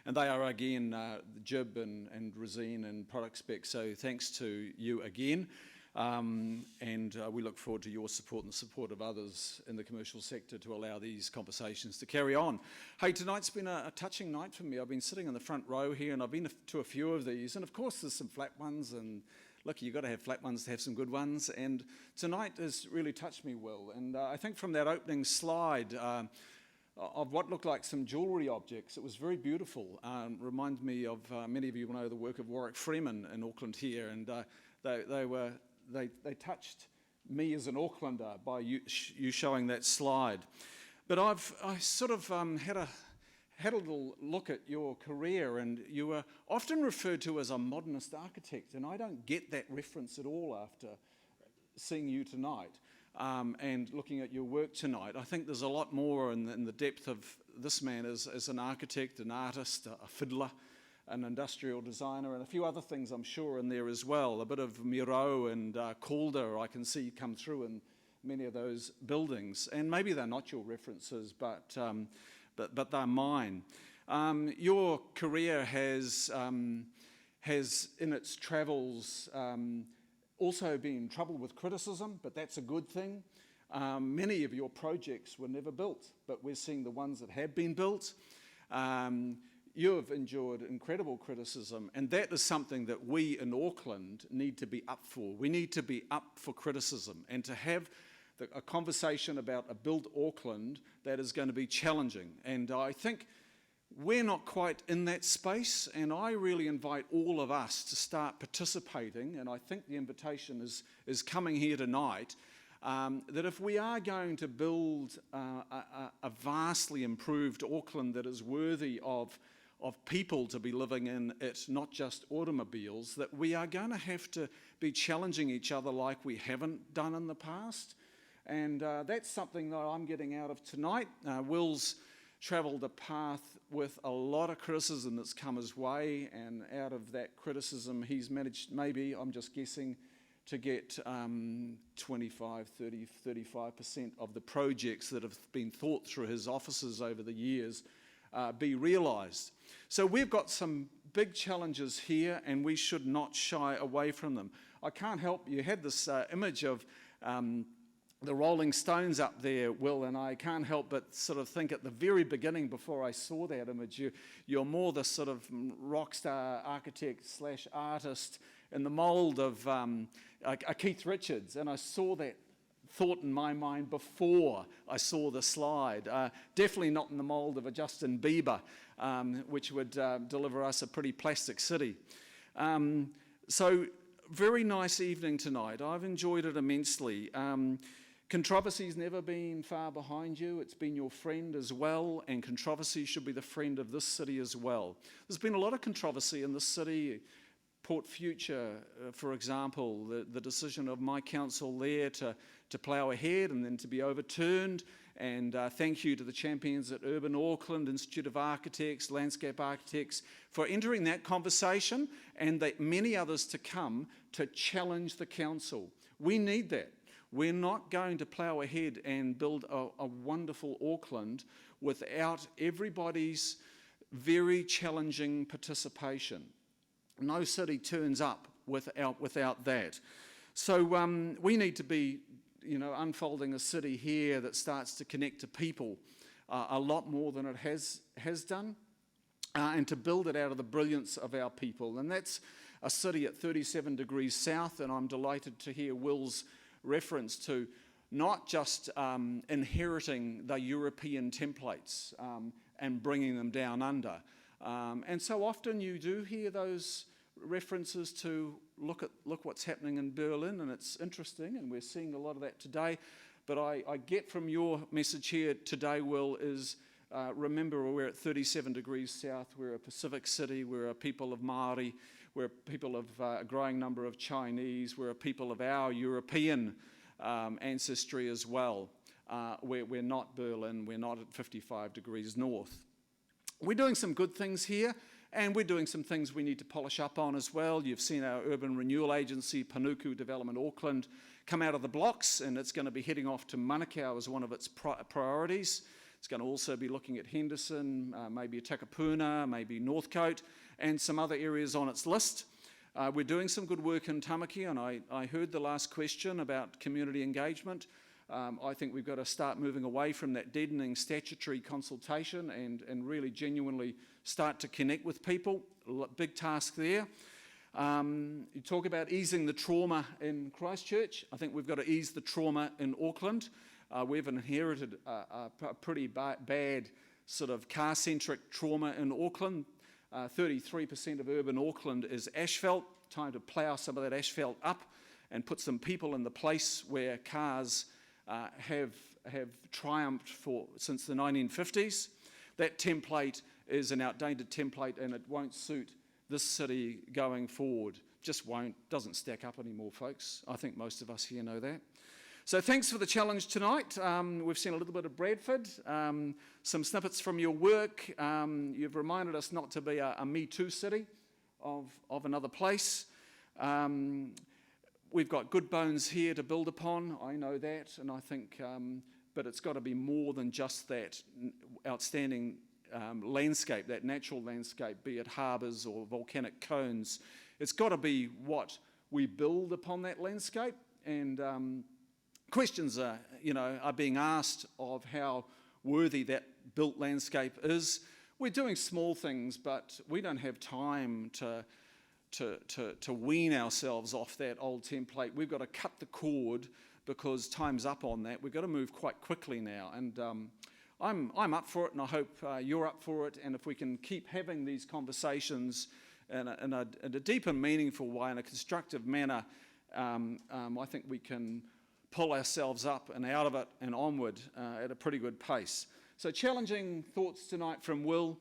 And they are, again, the GIB and Resene and Productspec. So thanks to you again. And we look forward to your support and the support of others in the commercial sector to allow these conversations to carry on. Hey, tonight's been a touching night for me. I've been sitting in the front row here, and I've been to a few of these. And of course, there's some flat ones, and look, you've got to have flat ones to have some good ones. And tonight has really touched me, Will. And I think from that opening slide of what looked like some jewellery objects, it was very beautiful. Reminds me of, many of you will know the work of Warwick Freeman in Auckland here. And they touched me as an Aucklander by you showing that slide. But I sort of had a little look at your career, and you were often referred to as a modernist architect, and I don't get that reference at all after seeing you tonight and looking at your work tonight. I think there's a lot more in the depth of this man as an architect, an artist, a fiddler, an industrial designer, and a few other things I'm sure in there as well. A bit of Miro and Calder I can see come through in many of those buildings. And maybe they're not your references, but they're mine. Your career has in its travels also been troubled with criticism, but that's a good thing. Many of your projects were never built, but we're seeing the ones that have been built. You have endured incredible criticism, and that is something that we in Auckland need to be up for. We need to be up for criticism and to have a conversation about a built Auckland that is going to be challenging. And I think we're not quite in that space, and I really invite all of us to start participating, and I think the invitation is coming here tonight, that if we are going to build a vastly improved Auckland that is worthy of people to be living in it, not just automobiles, that we are going to have to be challenging each other like we haven't done in the past. And that's something that I'm getting out of tonight. Will's travelled a path with a lot of criticism that's come his way, and out of that criticism he's managed, maybe, I'm just guessing, to get 25, 30, 35% of the projects that have been thought through his offices over the years be realised. So we've got some big challenges here, and we should not shy away from them. I can't help, you had this image of the Rolling Stones up there, Will, and I can't help but sort of think at the very beginning, before I saw that image, you're more the sort of rock star architect / artist in the mould of a Keith Richards, and I saw that thought in my mind before I saw the slide. Definitely not in the mould of a Justin Bieber, which would deliver us a pretty plastic city. So, very nice evening tonight. I've enjoyed it immensely. Controversy's never been far behind you. It's been your friend as well, and controversy should be the friend of this city as well. There's been a lot of controversy in this city. Port Future, for example, the decision of my council there to plough ahead and then to be overturned. And thank you to the champions at Urban Auckland, Institute of Architects, Landscape Architects, for entering that conversation, and that many others to come to challenge the council. We need that. We're not going to plough ahead and build a wonderful Auckland without everybody's very challenging participation. No city turns up without that. So we need to be, unfolding a city here that starts to connect to people a lot more than it has done, and to build it out of the brilliance of our people. And that's a city at 37 degrees south, and I'm delighted to hear Will's reference to not just inheriting the European templates and bringing them down under. And so often you do hear those references to look what's happening in Berlin, and it's interesting, and we're seeing a lot of that today. But I get from your message here today, Will, is remember we're at 37 degrees south, we're a Pacific city, we're a people of Māori, we're a people of a growing number of Chinese, we're a people of our European ancestry as well. We're not Berlin, we're not at 55 degrees north. We're doing some good things here, and we're doing some things we need to polish up on as well. You've seen our urban renewal agency, Panuku Development Auckland, come out of the blocks, and it's going to be heading off to Manukau as one of its priorities. It's going to also be looking at Henderson, maybe Takapuna, maybe Northcote, and some other areas on its list. We're doing some good work in Tamaki, and I heard the last question about community engagement. I think we've got to start moving away from that deadening statutory consultation and really genuinely start to connect with people. Big task there. You talk about easing the trauma in Christchurch. I think we've got to ease the trauma in Auckland. We've inherited a pretty bad sort of car-centric trauma in Auckland. 33% of urban Auckland is asphalt. Time to plough some of that asphalt up and put some people in the place where cars have triumphed since the 1950s. That template is an outdated template, and it won't suit this city going forward. Just won't. Doesn't stack up anymore, folks. I think most of us here know that. So thanks for the challenge tonight. We've seen a little bit of Bradford, some snippets from your work. You've reminded us not to be a Me Too city of another place. We've got good bones here to build upon, I know that, and I think, but it's got to be more than just that outstanding landscape, that natural landscape, be it harbours or volcanic cones. It's got to be what we build upon that landscape, and questions are being asked of how worthy that built landscape is. We're doing small things, but we don't have time to wean ourselves off that old template. We've got to cut the cord because time's up on that. We've got to move quite quickly now, and I'm up for it, and I hope you're up for it. And if we can keep having these conversations in a deep and meaningful way, in a constructive manner, I think we can pull ourselves up and out of it and onward at a pretty good pace. So challenging thoughts tonight from Will.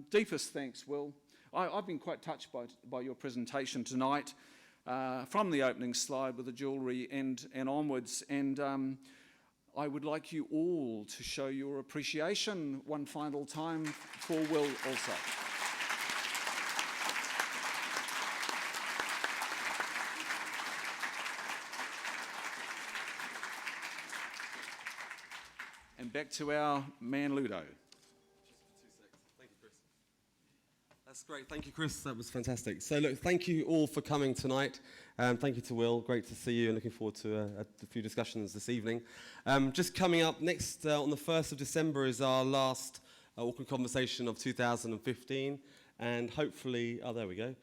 Deepest thanks, Will. I've been quite touched by your presentation tonight, from the opening slide with the jewellery and onwards. And I would like you all to show your appreciation one final time for Will also. And back to our man Ludo. Thank you, Chris. That's great. Thank you, Chris. That was fantastic. So, look, thank you all for coming tonight. Thank you to Will. Great to see you, and looking forward to a few discussions this evening. Just coming up next on the 1st of December is our last Auckland Conversation of 2015, and hopefully, oh, there we go.